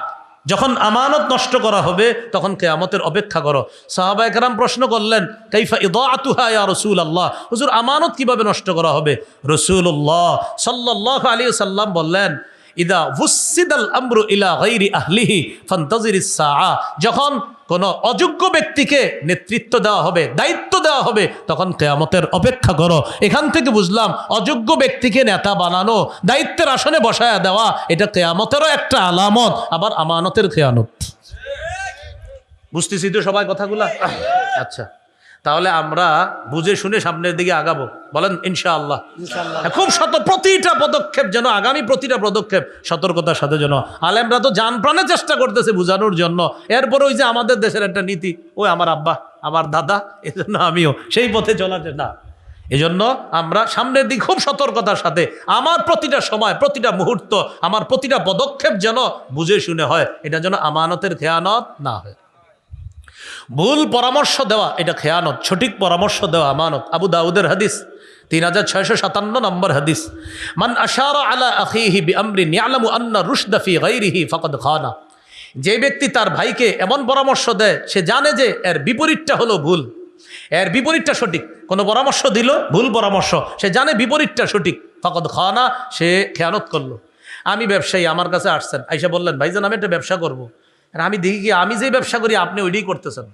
[SPEAKER 1] যখন আমানত নষ্ট করা হবে তখন কিয়ামতের অপেক্ষা করো। সাহাবায়ে কেরাম প্রশ্ন করলেন, কাইফা ইদাআতুহা ইয়া রাসূলুল্লাহ, হুজুর আমানত কিভাবে নষ্ট করা হবে? রাসূলুল্লাহ সাল্লাল্লাহু আলাইহি ওয়াসাল্লাম বললেন, ইদা ওয়ুসিদাল আমরু ইলা গায়রি আহলিহি ফান্তাজিরিস সাআহ, যখন কোনো অযোগ্য ব্যক্তিকে নেতৃত্ব দেওয়া হবে, দায়িত্ব দেওয়া হবে, তখন কিয়ামতের অপেক্ষা করো। এখান থেকে বুঝলাম অযোগ্য ব্যক্তিকে নেতা বানানো, দায়িত্বের আসনে বসায়া দেওয়া, এটা কিয়ামতেরও একটা আলামত, আবার আমানতের খেয়ানত। বুঝতেছি তো সবাই কথাগুলা? আচ্ছা, তাহলে আমরা বুঝে শুনে সামনের দিকে আগাবো, বলেন ইনশাআল্লাহ। খুব প্রতিটা পদক্ষেপ যেন, আগামী প্রতিটা পদক্ষেপ সতর্কতার সাথে যেন। আলেমরা তো জান প্রাণে চেষ্টা করতেছে বোঝানোর জন্য, এরপরে ওই যে আমাদের দেশের একটা নীতি, ওই আমার আব্বা আমার দাদা, এজন্য আমিও সেই পথে চলার না। এজন্য আমরা সামনের দিক খুব সতর্কতার সাথে, আমার প্রতিটা সময় প্রতিটা মুহূর্ত আমার প্রতিটা পদক্ষেপ যেন বুঝে শুনে হয়, এটা যেন আমানতের খেয়ানত না হয়। ভুল পরামর্শ দেওয়া এটা খেয়ানত, সঠিক পরামর্শ দেওয়া আমানত। আবু দাউদের হাদিস 3657 নম্বর হাদিস, মান আশারা আলা আখিহি বিআমরিন ইয়ালামু আন্না রুশদা ফি গায়রিহি ফাকাদ খানা। যে ব্যক্তি তার ভাইকে এমন পরামর্শ দেয়, সে জানে যে এর বিপরীতটা হলো ভুল, এর বিপরীতটা সঠিক। কোনো পরামর্শ দিল ভুল পরামর্শ, সে জানে বিপরীতটা সঠিক, ফাকাদ খানা, সে খেয়ানত করলো। আমি ব্যবসায়ী, আমার কাছে আসছেন, আইসা বললেন ভাইজান আমি একটা ব্যবসা করবো। আমি দেখি কি আমি যে ব্যবসা করি আপনি ওইটাই করতেছেন।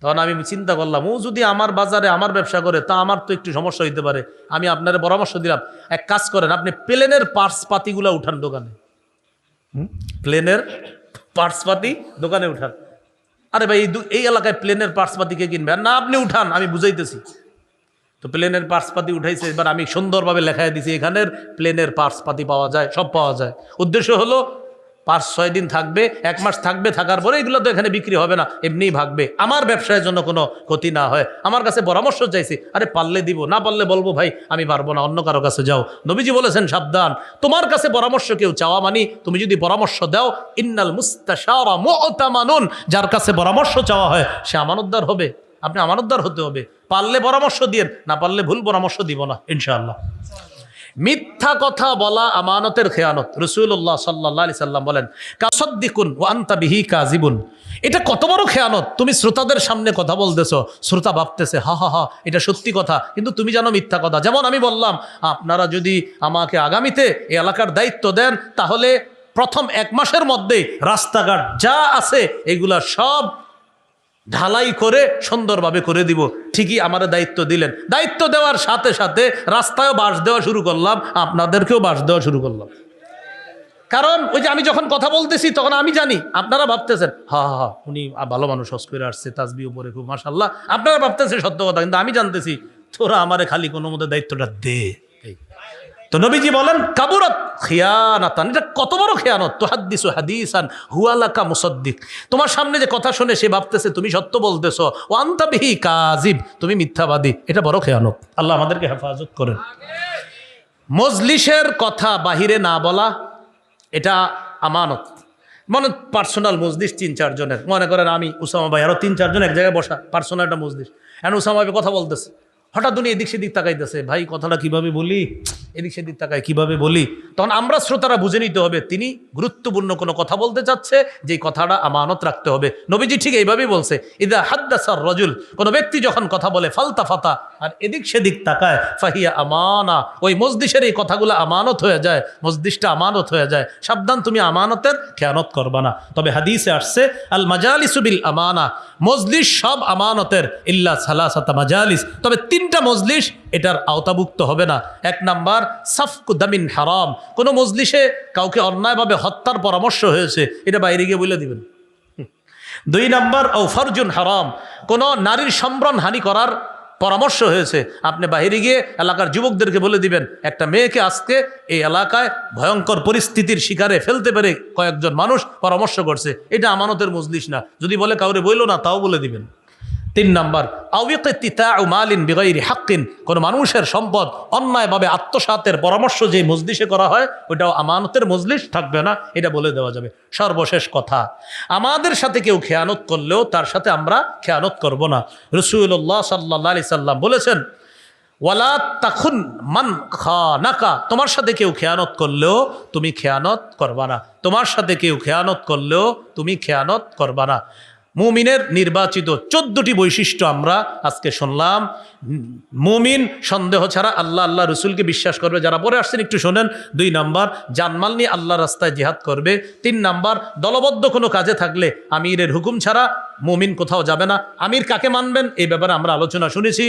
[SPEAKER 1] তখন আমি চিন্তা করলাম, ও যদি আমার বাজারে আমার ব্যবসা করে তা আমার তো একটু সমস্যা হইতে পারে। আমি আপনার পরামর্শ দিলাম, এক কাজ করেন, আপনি প্লেনের পার্টস পাতিগুলো উঠান দোকানে, প্লেনের পার্টস পাতি দোকানে উঠান। আরে ভাই এই এলাকায় প্লেনের পার্টস পাতি কে কিনবে? না আপনি উঠান, আমি বুঝাইতেছি। তো প্লেনের পার্টস পাতি উঠাইছে, এবার আমি সুন্দরভাবে লেখাই দিছি এখানের প্লেনের পার্টস পাতি পাওয়া যায়, সব পাওয়া যায়। উদ্দেশ্য হলো 5-6 দিন থাকবে, 1 মাস থাকবে, থাকার পরে এগুলো তো এখানে বিক্রি হবে না, এমনিই ভাগবে, আমার ব্যবসায়ের জন্য কোনো ক্ষতি না হয়। আমার কাছে পরামর্শ চাইছি, আরে পারলে দিব, না পারলে বলবো ভাই আমি পারবো না, অন্য কারো কাছে যাও। নবীজি বলেছেন সাবধান, তোমার কাছে পরামর্শ কেউ চাওয়া মানি, তুমি যদি পরামর্শ দাও, ইন্নাল মুস্তাশারা মু'তামানুন, যার কাছে পরামর্শ চাওয়া হয় সে আমানতদার হবে। আপনি আমানতদার হতে হবে, পারলে পরামর্শ দিয়েন, না পারলে ভুল পরামর্শ দিব না ইনশাআল্লাহ। মিথ্যা কথা বলা আমানতের খেয়ানত। রাসূলুল্লাহ সাল্লাল্লাহু আলাইহি সাল্লাম বলেন, কাসাদ্দিকুন ওয়া আনতা বিহি কাযিবুন। এটা কত বড় খেয়ানত, তুমি শ্রোতাদের সামনে কথা বলতেছো, শ্রোতা ভাবতেছে হা হা হা এটা সত্যি কথা, কিন্তু তুমি জানো মিথ্যা কথা। যেমন আমি বললাম, আপনারা যদি আমাকে আগামীতে এই এলাকার দায়িত্ব দেন, তাহলে প্রথম 1 মাসের মধ্যেই রাস্তাঘাট যা আছে এগুলা সব ঢালাই করে সুন্দরভাবে করে দিব। ঠিকই আমার দায়িত্ব দিলেন, দায়িত্ব দেওয়ার সাথে সাথে রাস্তায়ও বাঁশ দেওয়া শুরু করলাম, আপনাদেরকেও বাঁশ দেওয়া শুরু করলাম। কারণ ওই যে আমি যখন কথা বলতেছি তখন আমি জানি আপনারা ভাবতেছেন হা হা হা উনি ভালো মানুষ, হজ করে আসছে, তাসবিহ উপরে খুব মাশাআল্লাহ, আপনারা ভাবতেছেন সত্য কথা, কিন্তু আমি জানতেছি তোরা আমারে খালি কোনো মতে দায়িত্বটা দে। তো নবীজি বলেন কাবুরাত খিয়ানাতান, এটা কত বড় খেয়ানত। তুহাদ্দিসু হাদিসান হুয়া লাকা মুসাদ্দিক, তোমার সামনে যে কথা শুনে সে ভাবতেছে তুমি সত্য বলতেছো, ওয়া আনতা বিহি কাযিব, তুমি মিথ্যাবাদী, এটা বড় খেয়ানত। আল্লাহ আমাদেরকে হেফাজত করেন। মজলিসের কথা বাহিরে না বলা এটা আমানত। মনে পার্সোনাল মজলিস 3-4 জনের, মনে করেন আমি উসামা ভাই আরো 3-4 জন এক জায়গায় বসা, পার্সোনাল একটা মজলিস, এখন উসামা ভাই কথা বলতেছে, হঠাৎ উনি এদিক সেদিক তাকাইতেছে, ভাই কথাটা কিভাবে বলি, এদিক সেদিক তাকায় কিভাবে বলি। তখন আমরা শ্রোতারা বুঝে নিতে হবে তিনি গুরুত্বপূর্ণ কোনো কথা বলতে চাচ্ছে, যে কথাটা আমানত রাখতে হবে। নবীজি ঠিক এইভাবেই বলছে, ইদা হাদ্দাসার রাজুল, কোনো ব্যক্তি যখন কথা বলে ফালতা ফাতা আর এদিক সেদিক তাকায়, ফাহিয়া আমানা, ওই মজলিসের এই কথাগুলো আমানত হয়ে যায়, মজলিসটা আমানত হয়ে যায়। সাবধান, তুমি আমানতের খেয়ানত করবা না। তবে হাদিসে আসছে আল মাজালিসু বিল আমানা, মজলিস সব আমানতের, ইল্লা সালাসাতা মাজালিস, তবে 3টা মজলিস এটার আওতাভুক্ত হবে না। 1 নাম্বার সাফকু দামিন হারাম, কোনো মজলিসে কাউকে অন্যায়ভাবে হত্যার পরামর্শ হয়েছে, এটা বাইরে গিয়ে বলে দিবেন। 2 নাম্বার ও ফারজুন হারাম, কোনো নারীর সম্ভ্রম হানি করার পরামর্শ হয়েছে, আপনি বাইরে গিয়ে এলাকার যুবকদেরকে বলে দিবেন একটা মেয়েকে আজকে এই এলাকায় ভয়ঙ্কর পরিস্থিতির শিকারে ফেলতে পারে কয়েকজন মানুষ পরামর্শ করছে, এটা আমানতের মজলিস না। যদি বলে কাউরে বইল না, তাও বলে দিবেন। 3 নাম্বার আউইকিতিতাউ মালিন বিগাইরি হাক্কিন, কোনো মানুষের সম্পদ অন্যায়ভাবে আত্মসাতের পরামর্শ যে মজলিসে করা হয় ওইটাও আমানতের মজলিস থাকবে না, এটা বলে দেওয়া যাবে। সর্বশেষ কথা, আমাদের সাথে কেউ খেয়ানত করলেও তার সাথে আমরা খেয়ানত করব না। রাসূলুল্লাহ সাল্লাল্লাহু আলাইহি সাল্লাম বলেছেন, ওয়ালা তাখুন মান খানাকা, তোমার সাথে কেউ খেয়ানত করলেও তুমি খেয়ানত করবা না, তোমার সাথে কেউ খেয়ানত করলেও তুমি খেয়ানত করবা না। মুমিনের নির্বাচিত 14টি বৈশিষ্ট্য আমরা আজকে শুনলাম। মুমিন সন্দেহ ছাড়া আল্লাহ আল্লাহ রসুলকে বিশ্বাস করবে, যারা পরে আসছেন একটু শোনেন। 2 নাম্বার জানমাল নিয়ে আল্লাহ রাস্তায় জিহাদ করবে। 3 নাম্বার দলবদ্ধ কোনো কাজে থাকলে আমিরের হুকুম ছাড়া মুমিন কোথাও যাবে না। আমির কাকে মানবেন এই ব্যাপারে আমরা আলোচনা শুনেছি।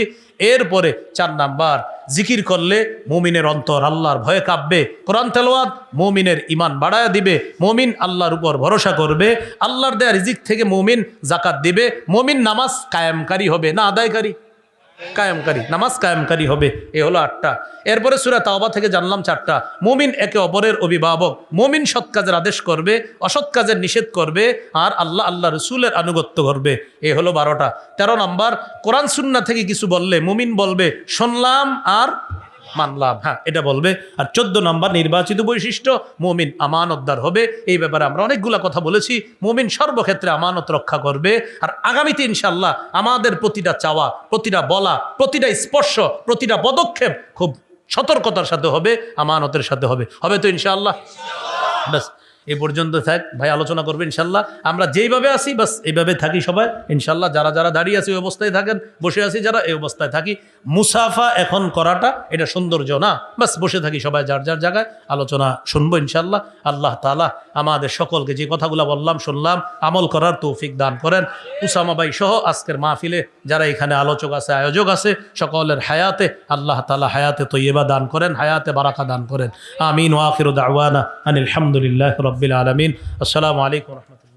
[SPEAKER 1] এরপরে 4 নাম্বার, জিকির করলে মুমিনের অন্তর আল্লাহর ভয়ে কাঁপবে। কোরআন তেলাওয়াত মুমিনের ঈমান বাড়ায়া দিবে। মুমিন আল্লাহর উপর ভরসা করবে। আল্লাহর দেয়া রিজিক থেকে মুমিন যাকাত দিবে। মুমিন নামাজ কায়েমকারী হবে, না আদায়কারী, কায়েমকারী, নামাজ কায়েমকারী হবে। এ হলো 8টা। এরপরে সূরা তাওবা থেকে জানলাম 4টা। মুমিন একে অপরের অভিভাবক। মুমিন সৎ কাজের আদেশ করবে, অসৎ কাজের নিষেধ করবে, আর আল্লাহ রসুলের আনুগত্য করবে। এ হলো 12টা। 13 নাম্বার, কোরআন সুন্নাহ থেকে কিছু বললে মুমিন বলবে শুনলাম আর মানলাম, হ্যাঁ এটা বলবে। আর 14 নাম্বার, নির্বাচিত বৈশিষ্ট্য, মুমিন আমানতদার হবে। এই ব্যাপারে আমরা অনেকগুলা কথা বলেছি। মুমিন সর্বক্ষেত্রে আমানত রক্ষা করবে। আর আগামীতে ইনশাআল্লাহ আমাদের প্রতিটা চাওয়া, প্রতিটা বলা, প্রতিটা স্পর্শ, প্রতিটা পদক্ষেপ খুব সতর্কতার সাথে হবে, আমানতের সাথে হবে। হবে তো ইনশাআল্লাহ? ব্যাস এই পর্যন্ত থাক, ভাই আলোচনা করবে ইনশাল্লাহ। আমরা যেইভাবে আসি বাস এইভাবে থাকি সবাই ইনশাল্লাহ। যারা যারা দাঁড়িয়ে আছি ওই অবস্থায় থাকেন, বসে আছি যারা এই অবস্থায় থাকি। মুসাফা এখন করাটা এটা সৌন্দর্য না, বাস বসে থাকি সবাই যার যার জায়গায়, আলোচনা শুনবো ইনশাল্লাহ। আল্লাহ তাআলা আমাদের সকলকে যে কথাগুলো বললাম শুনলাম আমল করার তৌফিক দান করেন। উসামা ভাই সহ আজকের মাহফিলে যারা এখানে আলোচক আছে, আয়োজক আছে, সকলের হায়াতে আল্লাহ তাআলা হায়াতে তৈয়বা দান করেন, হায়াতে বারাকা দান করেন। আমিন। ওয়া আখিরু দাওয়ানা আনিল হামদুলিল্লাহি রাব্বিল আলামিন। আসসালামু আলাইকুম ওয়া রাহমাতুল্লাহ।